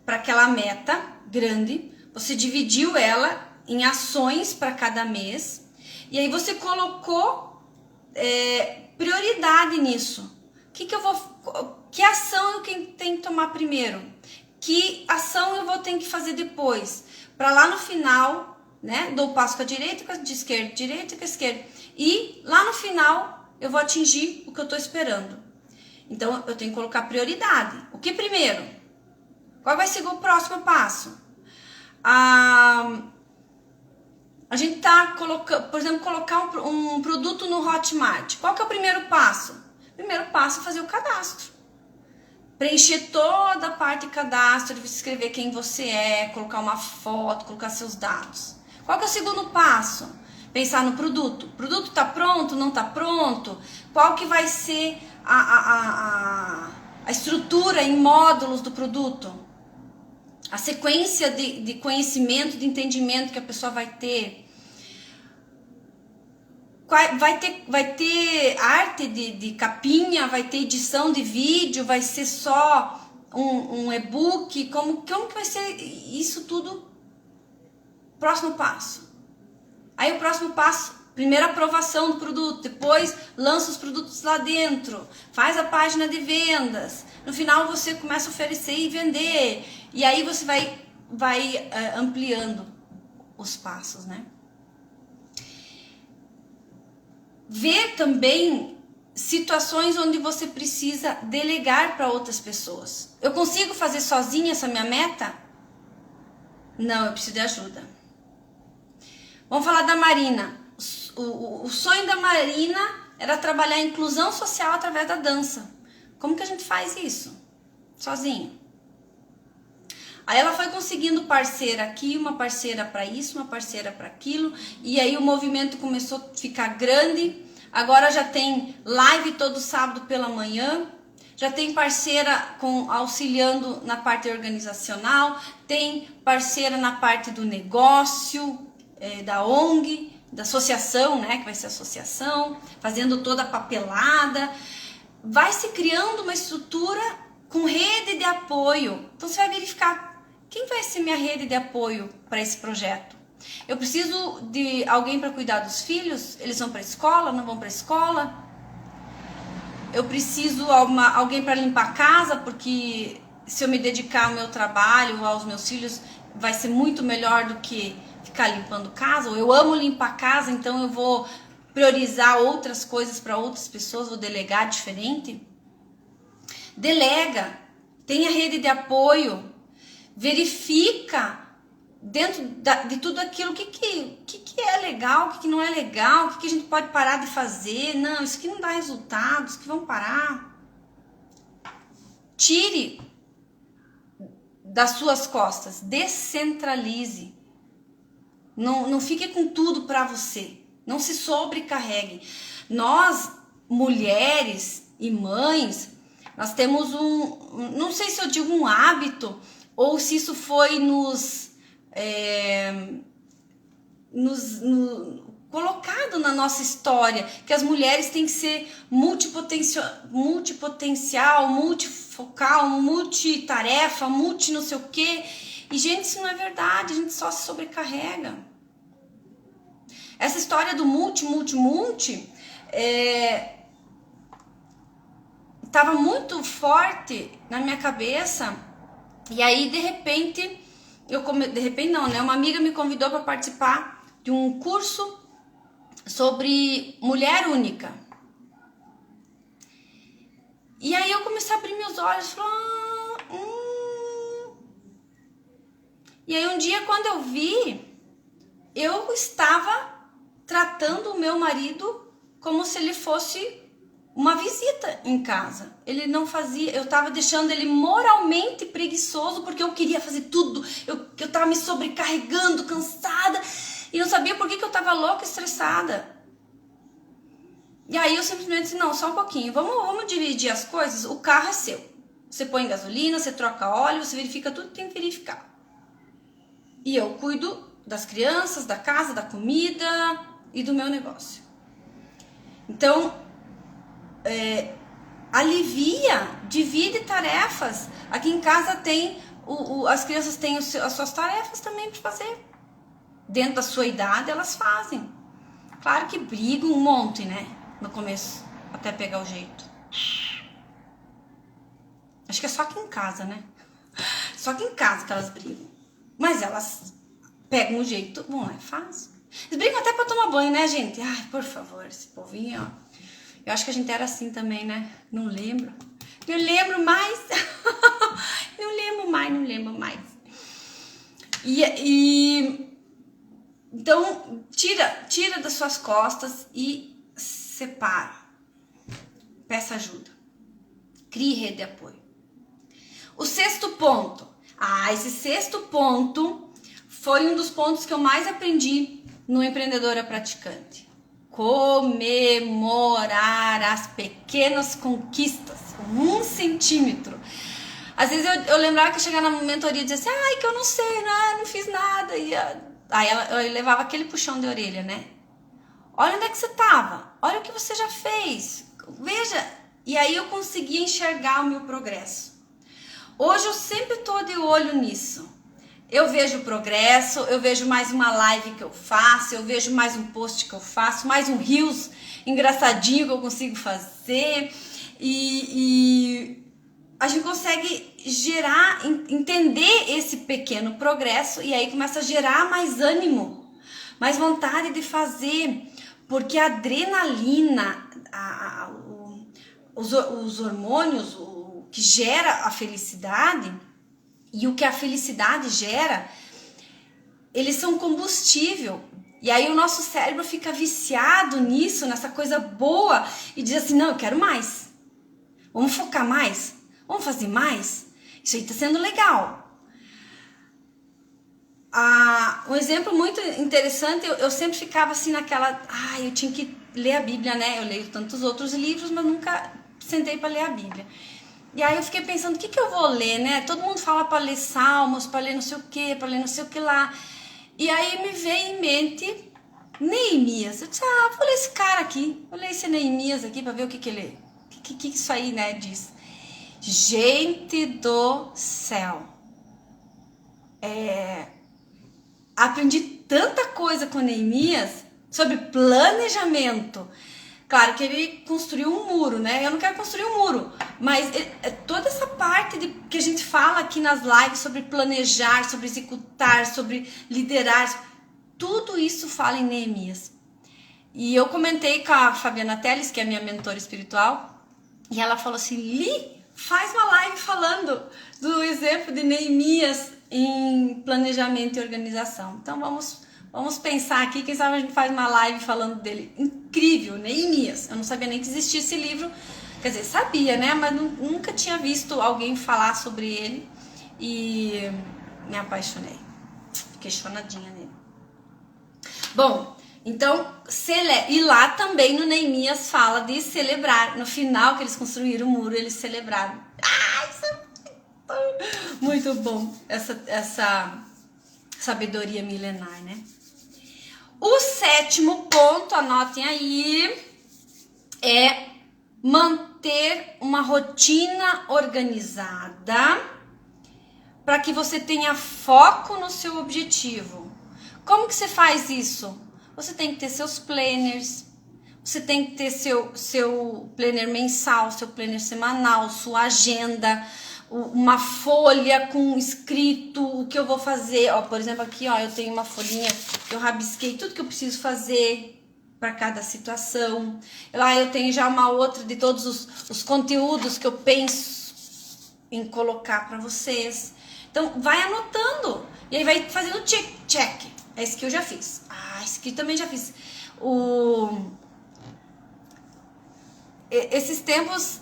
aquela meta grande. Você dividiu ela em ações para cada mês, e aí você colocou prioridade nisso. Que ação eu tenho que tomar primeiro? Que ação eu vou ter que fazer depois? Para lá no final, né, dou o passo com a direita, com a esquerda, direita com a esquerda, e lá no final eu vou atingir o que eu estou esperando. Então eu tenho que colocar prioridade. O que primeiro? Qual vai ser o próximo passo? A gente tá colocando, por exemplo, colocar um produto no Hotmart. Qual que é o primeiro passo? O primeiro passo é fazer o cadastro. Preencher toda a parte de cadastro, escrever quem você é, colocar uma foto, colocar seus dados. Qual que é o segundo passo? Pensar no produto. O produto está pronto, não está pronto? Qual que vai ser a estrutura em módulos do produto? A sequência de conhecimento, de entendimento que a pessoa vai ter. Vai ter arte de capinha, vai ter edição de vídeo, vai ser só um e-book, como que vai ser isso tudo? Próximo passo. Aí o próximo passo, primeiro aprovação do produto, depois lança os produtos lá dentro, faz a página de vendas, no final você começa a oferecer e vender, e aí você vai ampliando os passos, né? Ver também situações onde você precisa delegar para outras pessoas. Eu consigo fazer sozinha essa minha meta? Não, eu preciso de ajuda. Vamos falar da Marina. O sonho da Marina era trabalhar a inclusão social através da dança. Como que a gente faz isso? Sozinha. Aí ela foi conseguindo parceira aqui, uma parceira para isso, uma parceira para aquilo, e aí o movimento começou a ficar grande. Agora já tem live todo sábado pela manhã, já tem parceira auxiliando na parte organizacional, tem parceira na parte do negócio, da ONG, da associação, né, que vai ser associação, fazendo toda a papelada. Vai se criando uma estrutura com rede de apoio. Então você vai verificar quem vai ser minha rede de apoio para esse projeto. Eu preciso de alguém para cuidar dos filhos? Eles vão para a escola? Não vão para a escola? Eu preciso alguém para limpar a casa, porque se eu me dedicar ao meu trabalho, aos meus filhos, vai ser muito melhor do que ficar limpando casa. Eu amo limpar a casa, então eu vou priorizar outras coisas para outras pessoas, vou delegar diferente. Delega, tenha rede de apoio, verifica dentro de tudo aquilo o que é legal, o que não é legal, o que a gente pode parar de fazer. Não, isso aqui não dá resultado, isso aqui vamos parar. Tire das suas costas, descentralize. Não fique com tudo para você, não se sobrecarregue. Nós, mulheres e mães, nós temos não sei se eu digo um hábito, ou se isso foi colocado na nossa história, que as mulheres têm que ser multipotencial, multifocal, multitarefa, multi não sei o quê. E, gente, isso não é verdade, a gente só se sobrecarrega. Essa história do multi estava muito forte na minha cabeça. E aí, de repente, uma amiga me convidou para participar de um curso sobre mulher única. E aí eu comecei a abrir meus olhos e falei, E aí um dia, quando eu vi, eu estava tratando o meu marido como se ele fosse uma visita em casa. Ele não fazia, eu estava deixando ele moralmente preguiçoso, porque eu queria fazer tudo, eu estava me sobrecarregando, cansada, e não sabia por que eu estava louca, estressada. E aí eu simplesmente disse, não, só um pouquinho, vamos dividir as coisas, o carro é seu. Você põe gasolina, você troca óleo, você verifica tudo que tem que verificar. E eu cuido das crianças, da casa, da comida e do meu negócio. Então, alivia, divide tarefas. Aqui em casa tem, as crianças têm as suas tarefas também para fazer. Dentro da sua idade, elas fazem. Claro que brigam um monte, né? No começo, até pegar o jeito. Acho que é só aqui em casa, né? Só aqui em casa que elas brigam. Mas elas pegam o jeito, bom, é fácil. Eles brigam até pra tomar banho, né, gente? Ai, por favor, esse povinho, ó. Eu acho que a gente era assim também, né? Não lembro. Não lembro mais. Não lembro mais. Então, tira das suas costas e separa. Peça ajuda. Crie rede de apoio. O sexto ponto. Esse sexto ponto foi um dos pontos que eu mais aprendi no Empreendedora Praticante. Comemorar as pequenas conquistas, 1 centímetro. Às vezes eu lembrava que eu chegava na mentoria e dizia assim, ai, que eu não sei, não fiz nada. E aí eu levava aquele puxão de orelha, né? Olha onde é que você estava, olha o que você já fez, veja. E aí eu conseguia enxergar o meu progresso. Hoje eu sempre estou de olho nisso. Eu vejo o progresso, eu vejo mais uma live que eu faço, eu vejo mais um post que eu faço, mais um reels engraçadinho que eu consigo fazer. E a gente consegue gerar, entender esse pequeno progresso e aí começa a gerar mais ânimo, mais vontade de fazer. Porque a adrenalina, os hormônios, o que gera a felicidade e o que a felicidade gera, eles são combustível. E aí o nosso cérebro fica viciado nisso, nessa coisa boa, e diz assim, não, eu quero mais. Vamos focar mais? Vamos fazer mais? Isso aí tá sendo legal. Um exemplo muito interessante, eu sempre ficava assim naquela, eu tinha que ler a Bíblia, né? Eu leio tantos outros livros, mas nunca sentei para ler a Bíblia. E aí eu fiquei pensando, o que eu vou ler, né? Todo mundo fala para ler Salmos, para ler não sei o que, para ler não sei o que lá. E aí me veio em mente Neemias. Eu disse, vou ler esse cara aqui, vou ler esse Neemias aqui para ver o que ele, que isso aí, né, diz. Gente do céu. Aprendi tanta coisa com Neemias sobre planejamento. Claro que ele construiu um muro, né? Eu não quero construir um muro, mas toda essa parte que a gente fala aqui nas lives sobre planejar, sobre executar, sobre liderar, tudo isso fala em Neemias. E eu comentei com a Fabiana Teles, que é a minha mentora espiritual, e ela falou assim, Li, faz uma live falando do exemplo de Neemias em planejamento e organização. Então vamos pensar aqui, quem sabe a gente faz uma live falando dele. Incrível, Neemias. Eu não sabia nem que existia esse livro. Quer dizer, sabia, né? Mas nunca tinha visto alguém falar sobre ele. E me apaixonei. Fiquei chonadinha nele. Bom, então, e lá também no Neemias fala de celebrar. No final que eles construíram o muro, eles celebraram. Isso é muito bom, essa sabedoria milenar, né? O 7º ponto, anotem aí, é manter uma rotina organizada para que você tenha foco no seu objetivo. Como que você faz isso? Você tem que ter seus planners, você tem que ter seu planner mensal, seu planner semanal, sua agenda, uma folha com escrito o que eu vou fazer. Por exemplo, aqui eu tenho uma folhinha que eu rabisquei tudo que eu preciso fazer para cada situação. Lá eu tenho já uma outra de todos os conteúdos que eu penso em colocar para vocês. Então, vai anotando e aí vai fazendo check. Esse que eu já fiz. Esse aqui também já fiz. Esses tempos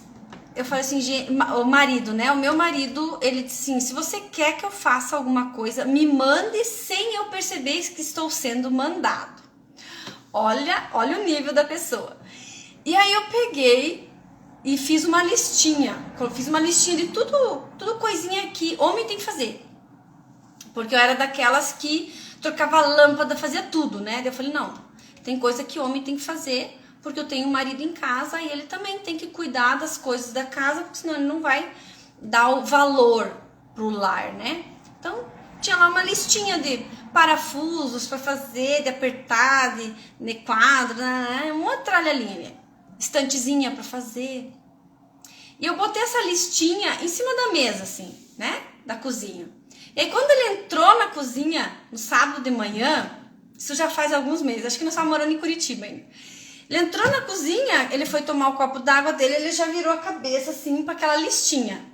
eu falei assim, o marido, né? O meu marido, ele disse assim, se você quer que eu faça alguma coisa, me mande sem eu perceber que estou sendo mandado. Olha o nível da pessoa. E aí eu peguei e fiz uma listinha. Fiz uma listinha de tudo coisinha que homem tem que fazer. Porque eu era daquelas que trocava lâmpada, fazia tudo, né? Daí eu falei, não, tem coisa que homem tem que fazer, porque eu tenho um marido em casa e ele também tem que cuidar das coisas da casa, porque senão ele não vai dar o valor pro lar, né? Então, tinha lá uma listinha de parafusos para fazer, de apertar, de quadro, uma tralhalinha, estantezinha para fazer. E eu botei essa listinha em cima da mesa, assim, né? Da cozinha. E aí, quando ele entrou na cozinha no sábado de manhã, isso já faz alguns meses, acho que nós estávamos morando em Curitiba ainda. Ele entrou na cozinha, ele foi tomar o copo d'água dele, ele já virou a cabeça assim para aquela listinha.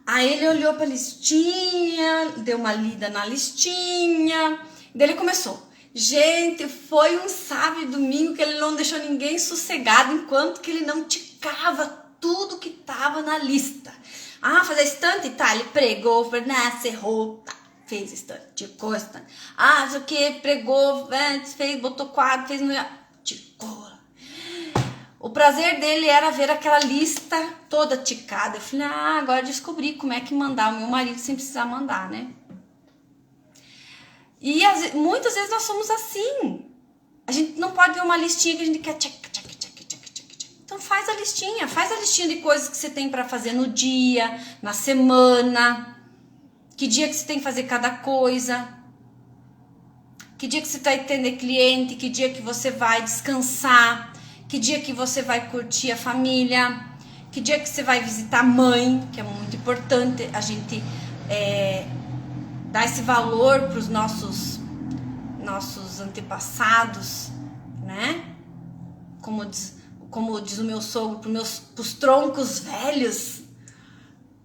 Aí ele olhou para a listinha, deu uma lida na listinha, daí ele começou. Gente, foi um sábado e domingo que ele não deixou ninguém sossegado enquanto que ele não ticava tudo que estava na lista. Fazer estante, tá, ele pregou, cerrou, tá. fez stand, ticou stand. Ah, isso aqui, pregou, fez, botou quadro, fez... Ticou. O prazer dele era ver aquela lista toda ticada. Eu falei, agora descobri como é que mandar o meu marido sem precisar mandar, né? E muitas vezes nós somos assim. A gente não pode ver uma listinha que a gente quer Então faz a listinha de coisas que você tem para fazer no dia, na semana. Que dia que você tem que fazer cada coisa. Que dia que você vai atender cliente, que dia que você vai descansar. Que dia que você vai curtir a família, que dia que você vai visitar a mãe, que é muito importante a gente dar esse valor para os nossos antepassados, né? Como diz o meu sogro, para os troncos velhos,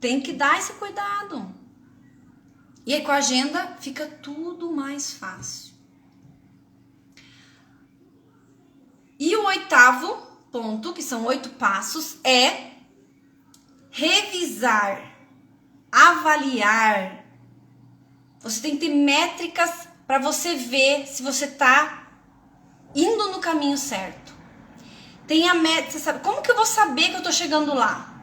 tem que dar esse cuidado. E aí com a agenda fica tudo mais fácil. E o 8º ponto, que são 8 passos, é revisar, avaliar. Você tem que ter métricas para você ver se você está indo no caminho certo. Tem a métrica, você sabe, como que eu vou saber que eu estou chegando lá?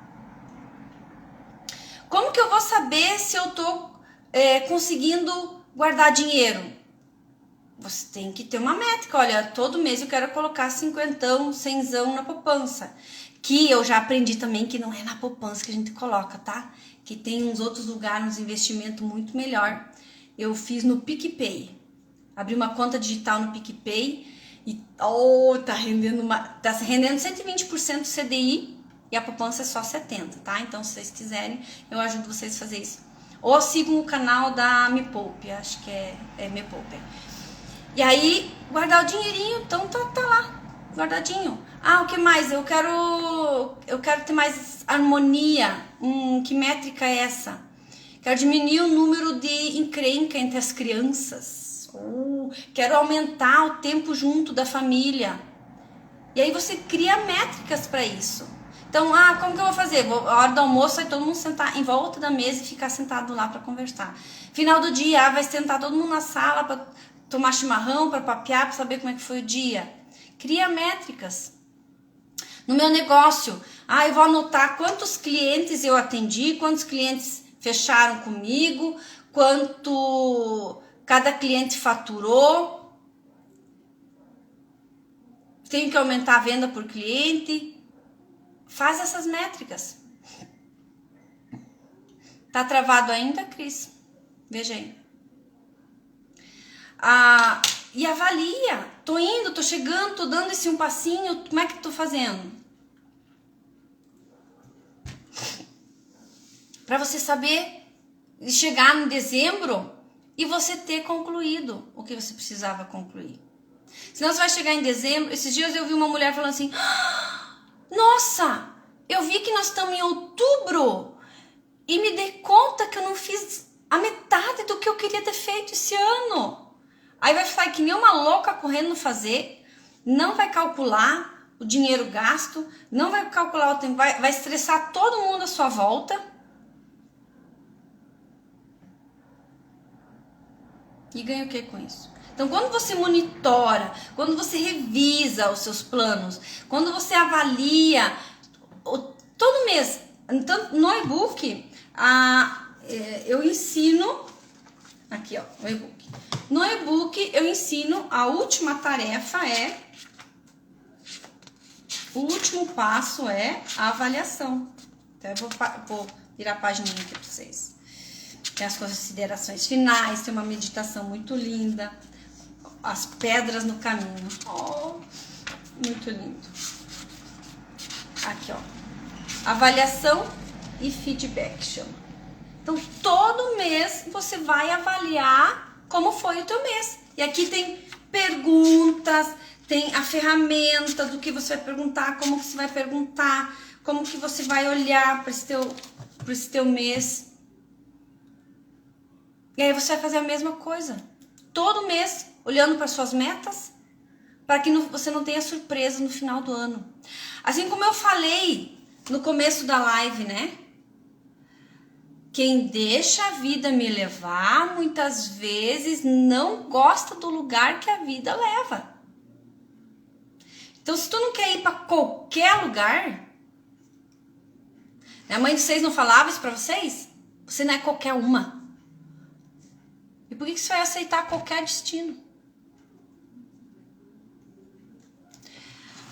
Como que eu vou saber se eu estou conseguindo guardar dinheiro? Você tem que ter uma métrica. Olha, todo mês eu quero colocar 50, 100 na poupança. Que eu já aprendi também que não é na poupança que a gente coloca, tá? Que tem uns outros lugares, uns investimentos muito melhor. Eu fiz no PicPay. Abri uma conta digital no PicPay e tá rendendo 120% CDI e a poupança é só 70, tá? Então, se vocês quiserem, eu ajudo vocês a fazer isso. Ou sigam o canal da Me Poupe, acho que é Me Poupe. E aí, guardar o dinheirinho, então tá lá, guardadinho. Ah, o que mais? Eu quero ter mais harmonia. Que métrica é essa? Quero diminuir o número de encrenca entre as crianças. Quero aumentar o tempo junto da família. E aí você cria métricas para isso. Então, como que eu vou fazer? A hora do almoço vai todo mundo sentar em volta da mesa e ficar sentado lá para conversar. Final do dia, vai sentar todo mundo na sala para tomar chimarrão, para papear, para saber como é que foi o dia. Cria métricas. No meu negócio, eu vou anotar quantos clientes eu atendi, quantos clientes fecharam comigo, quanto cada cliente faturou. Tenho que aumentar a venda por cliente. Faz essas métricas. Tá travado ainda, Cris? Veja aí. E avalia. Tô indo, tô chegando, tô dando esse um passinho. Como é que tô fazendo? Para você saber chegar em dezembro e você ter concluído o que você precisava concluir. Senão você vai chegar em dezembro. Esses dias eu vi uma mulher falando assim: nossa, eu vi que nós estamos em outubro e me dei conta que eu não fiz a metade do que eu queria ter feito esse ano. Aí vai ficar que nem uma louca correndo fazer, não vai calcular o dinheiro gasto, não vai calcular o tempo, vai estressar todo mundo à sua volta. E ganha o que com isso? Então, quando você monitora, quando você revisa os seus planos, quando você avalia todo mês, então, no e-book, eu ensino, aqui ó, o e-book. No e-book eu ensino, a última tarefa o último passo é a avaliação. Então, eu vou virar a página aqui para vocês. Tem as considerações finais, tem uma meditação muito linda. As pedras no caminho. Muito lindo. Aqui, ó. Avaliação e feedback, chama. Então, todo mês você vai avaliar como foi o teu mês. E aqui tem perguntas, tem a ferramenta do que você vai perguntar, como que você vai perguntar, como que você vai olhar para esse teu mês. E aí você vai fazer a mesma coisa. Todo mês, olhando para suas metas, para que você não tenha surpresa no final do ano. Assim como eu falei no começo da live, né? Quem deixa a vida me levar, muitas vezes não gosta do lugar que a vida leva. Então, se tu não quer ir para qualquer lugar, a mãe de vocês não falava isso para vocês? Você não é qualquer uma. E por que você vai aceitar qualquer destino?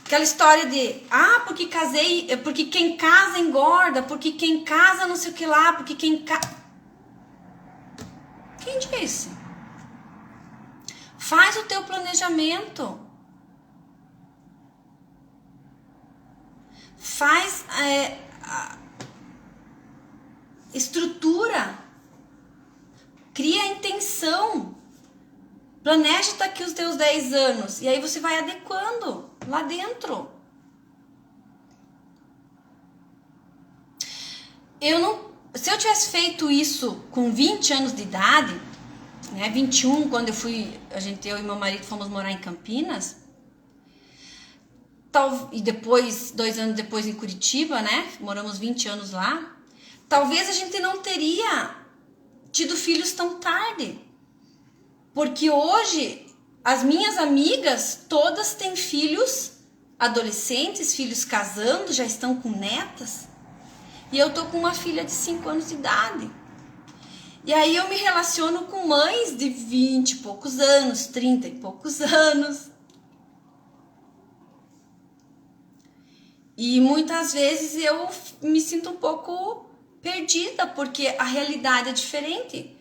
Aquela história de, porque casei, porque quem casa engorda, porque quem casa não sei o que lá, porque quem disse? Faz o teu planejamento. Faz a estrutura. Cria a intenção. Planeja daqui os teus 10 anos. E aí você vai adequando lá dentro. Se eu tivesse feito isso com 20 anos de idade, né, 21, quando eu e meu marido fomos morar em Campinas, e depois, 2 anos depois em Curitiba, né, moramos 20 anos lá, talvez a gente não teria tido filhos tão tarde. Porque hoje, as minhas amigas, todas têm filhos adolescentes, filhos casando, já estão com netas. E eu tô com uma filha de 5 anos de idade. E aí eu me relaciono com mães de 20 e poucos anos, 30 e poucos anos. E muitas vezes eu me sinto um pouco perdida, porque a realidade é diferente.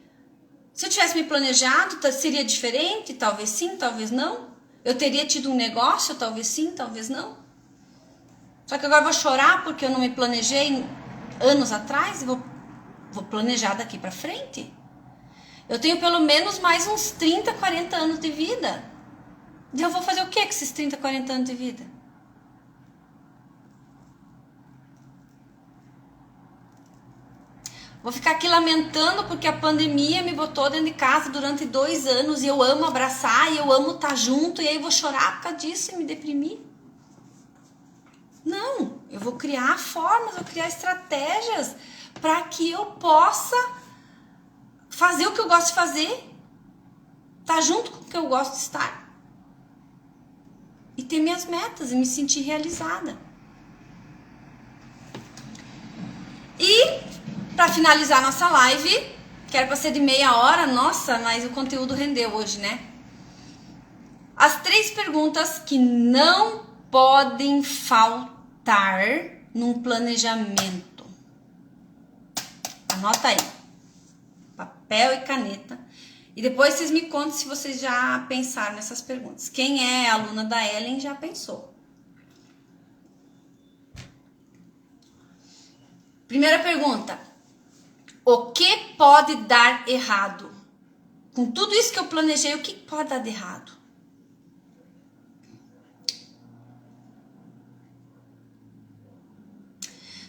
Se eu tivesse me planejado, seria diferente? Talvez sim, talvez não. Eu teria tido um negócio? Talvez sim, talvez não. Só que agora eu vou chorar porque eu não me planejei anos atrás e vou planejar daqui pra frente. Eu tenho pelo menos mais uns 30, 40 anos de vida. E eu vou fazer o que com esses 30, 40 anos de vida? Vou ficar aqui lamentando porque a pandemia me botou dentro de casa durante 2 anos e eu amo abraçar e eu amo estar junto e aí vou chorar por causa disso e me deprimir? Não, eu vou criar formas, vou criar estratégias para que eu possa fazer o que eu gosto de fazer, estar junto com o que eu gosto de estar e ter minhas metas e me sentir realizada. E para finalizar nossa live, que era para ser de meia hora, nossa, mas o conteúdo rendeu hoje, né? As 3 perguntas que não podem faltar num planejamento. Anota aí. Papel e caneta. E depois vocês me contam se vocês já pensaram nessas perguntas. Quem é aluna da Ellen já pensou. Primeira pergunta. O que pode dar errado? Com tudo isso que eu planejei, o que pode dar de errado?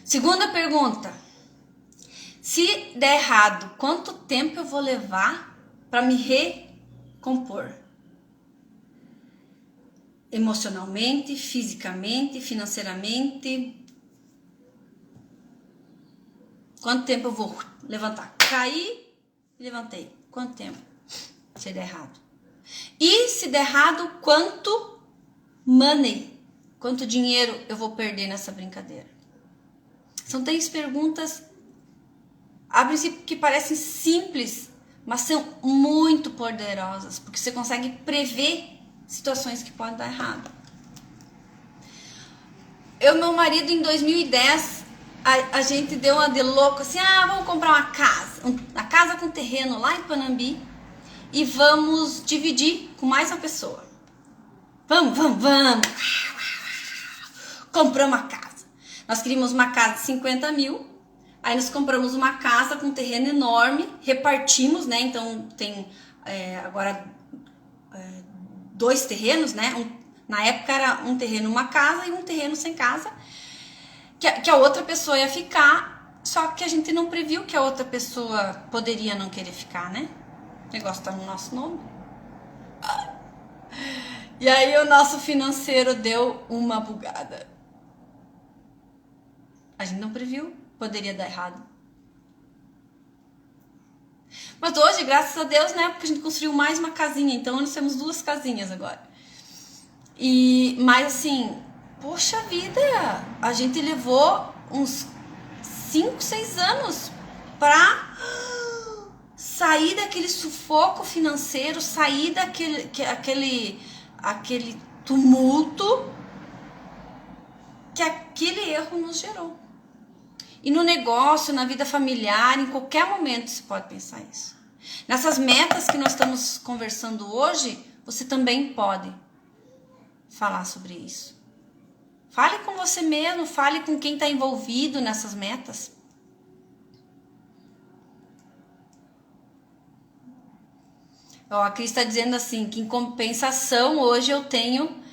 Segunda pergunta. Se der errado, quanto tempo eu vou levar para me recompor? Emocionalmente, fisicamente, financeiramente. Quanto tempo eu vou levantar? Caí, levantei. Quanto tempo? Se der errado. E se der errado, quanto money? Quanto dinheiro eu vou perder nessa brincadeira? São 3 perguntas, a princípio, que parecem simples, mas são muito poderosas, porque você consegue prever situações que podem dar errado. Eu e meu marido, em 2010, a gente deu uma de louco, assim, vamos comprar uma casa com terreno lá em Panambi e vamos dividir com mais uma pessoa. Vamos. Compramos uma casa. Nós queríamos uma casa de 50 mil, aí nós compramos uma casa com terreno enorme, repartimos, né, então tem agora 2 terrenos, né, na época era um terreno uma casa e um terreno sem casa, que a outra pessoa ia ficar, só que a gente não previu que a outra pessoa poderia não querer ficar, né? O negócio tá no nosso nome. E aí o nosso financeiro deu uma bugada. A gente não previu, poderia dar errado. Mas hoje, graças a Deus, né? Porque a gente construiu mais uma casinha. Então, nós temos 2 casinhas agora. Mas assim, poxa vida, a gente levou uns 5, 6 anos pra sair daquele sufoco financeiro, sair daquele tumulto que aquele erro nos gerou. E no negócio, na vida familiar, em qualquer momento você pode pensar isso. Nessas metas que nós estamos conversando hoje, você também pode falar sobre isso. Fale com você mesmo, fale com quem está envolvido nessas metas. A Cris está dizendo assim, que em compensação, hoje eu tenho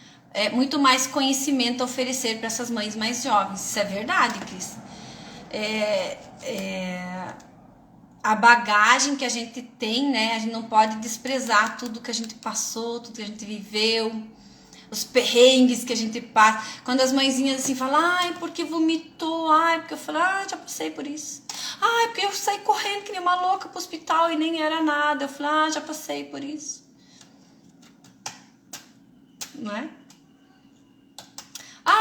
muito mais conhecimento a oferecer para essas mães mais jovens. Isso é verdade, Cris. A bagagem que a gente tem, né? A gente não pode desprezar tudo que a gente passou, tudo que a gente viveu, os perrengues que a gente passa. Quando as mãezinhas assim falam, ai, porque vomitou, ai, porque eu falo, já passei por isso. Ai, porque eu saí correndo que nem uma louca pro hospital e nem era nada. Eu falo, já passei por isso. Não é?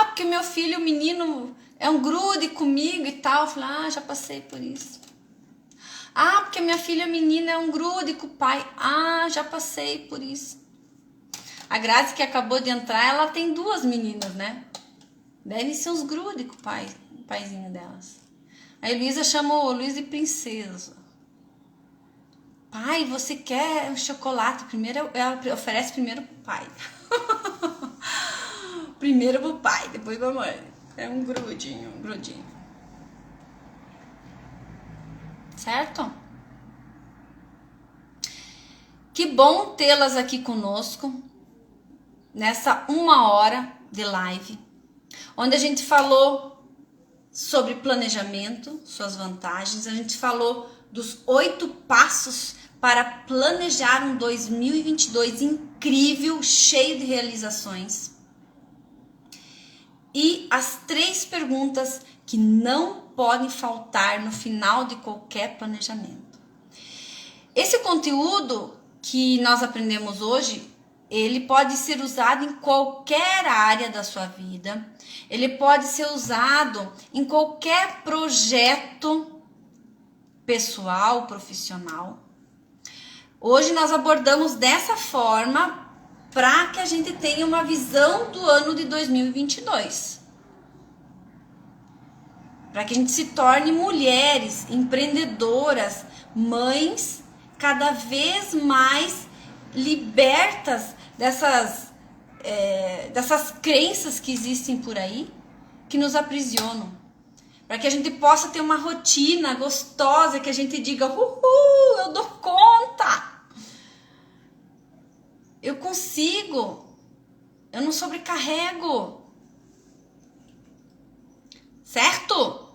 Porque meu filho, o menino, é um grude comigo e tal. Eu falo, já passei por isso. Porque minha filha menina é um grude com o pai. Já passei por isso. A Grazi, que acabou de entrar, ela tem 2 meninas, né? Devem ser uns grude com o paizinho delas. A Luísa chama o Luiz de princesa. Pai, você quer um chocolate? Primeiro, ela oferece primeiro pro pai. Primeiro pro pai, depois pra mãe. É um grudinho. Certo? Que bom tê-las aqui conosco nessa 1 hora de live, onde a gente falou sobre planejamento, suas vantagens. A gente falou dos 8 passos para planejar um 2022 incrível, cheio de realizações. E as 3 perguntas que não podem faltar no final de qualquer planejamento. Esse conteúdo que nós aprendemos hoje, ele pode ser usado em qualquer área da sua vida. Ele pode ser usado em qualquer projeto pessoal, profissional. Hoje nós abordamos dessa forma para que a gente tenha uma visão do ano de 2022. Para que a gente se torne mulheres empreendedoras, mães cada vez mais libertas dessas crenças que existem por aí, que nos aprisionam. Para que a gente possa ter uma rotina gostosa, que a gente diga, eu dou conta. Eu consigo. Eu não sobrecarrego. Certo?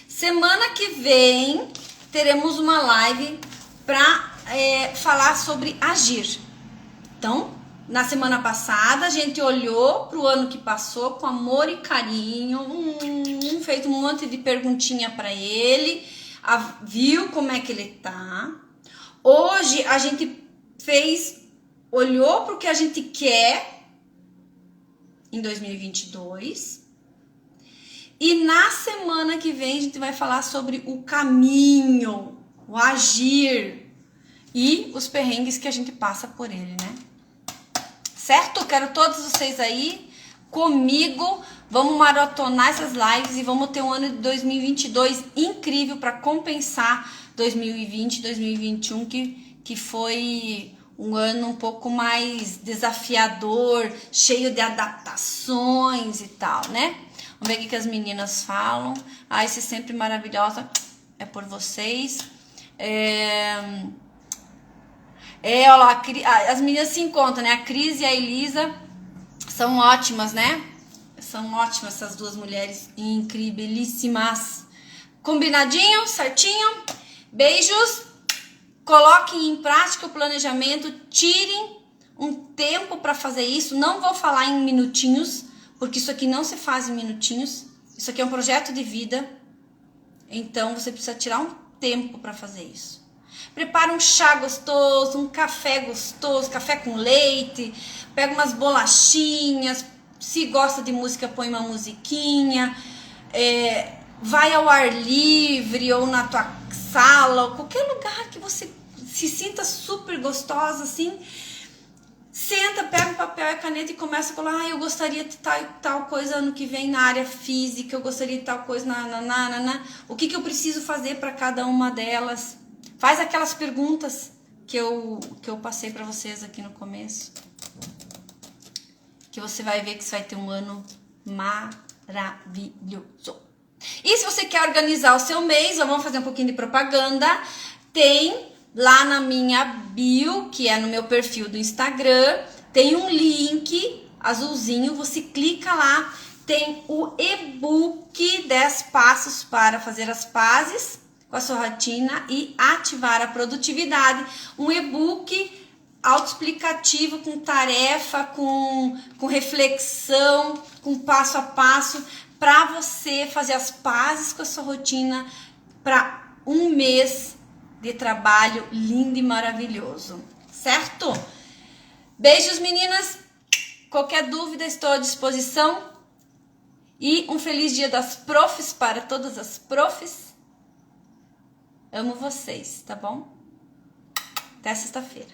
Semana que vem teremos uma live para falar sobre agir. Então, na semana passada, a gente olhou para o ano que passou com amor e carinho, fez um monte de perguntinha para ele, viu como é que ele tá. Hoje, a gente olhou para o que a gente quer em 2022. E na semana que vem, a gente vai falar sobre o caminho, o agir e os perrengues que a gente passa por ele, né? Certo? Quero todos vocês aí comigo. Vamos maratonar essas lives e vamos ter um ano de 2022 incrível para compensar 2020, 2021, que foi um ano um pouco mais desafiador, cheio de adaptações e tal, né? Vamos ver o que as meninas falam. Você é sempre maravilhosa. É por vocês. Olha lá, as meninas se encontram, né? A Cris e a Elisa são ótimas, né? São ótimas essas 2 mulheres incríveis. Combinadinho, certinho? Beijos. Coloquem em prática o planejamento. Tirem um tempo para fazer isso. Não vou falar em minutinhos, porque isso aqui não se faz em minutinhos. Isso aqui é um projeto de vida. Então, você precisa tirar um tempo para fazer isso. Prepara um chá gostoso, um café gostoso, café com leite, pega umas bolachinhas, se gosta de música, põe uma musiquinha, vai ao ar livre ou na tua sala, ou qualquer lugar que você se sinta super gostosa, assim. Senta, pega um papel e caneta e começa a falar, eu gostaria de tal coisa ano que vem na área física, eu gostaria de tal coisa o que eu preciso fazer para cada uma delas. Faz aquelas perguntas que eu passei para vocês aqui no começo. Que você vai ver que você vai ter um ano maravilhoso. E se você quer organizar o seu mês, vamos fazer um pouquinho de propaganda, tem lá na minha bio, que é no meu perfil do Instagram, tem um link azulzinho, você clica lá, tem o e-book 10 passos para fazer as pazes com a sua rotina e ativar a produtividade. Um e-book autoexplicativo, com tarefa, com reflexão, com passo a passo, para você fazer as pazes com a sua rotina para um mês de trabalho lindo e maravilhoso, certo? Beijos, meninas. Qualquer dúvida, estou à disposição. E um feliz dia das profs para todas as profs. Amo vocês, tá bom? Até sexta-feira.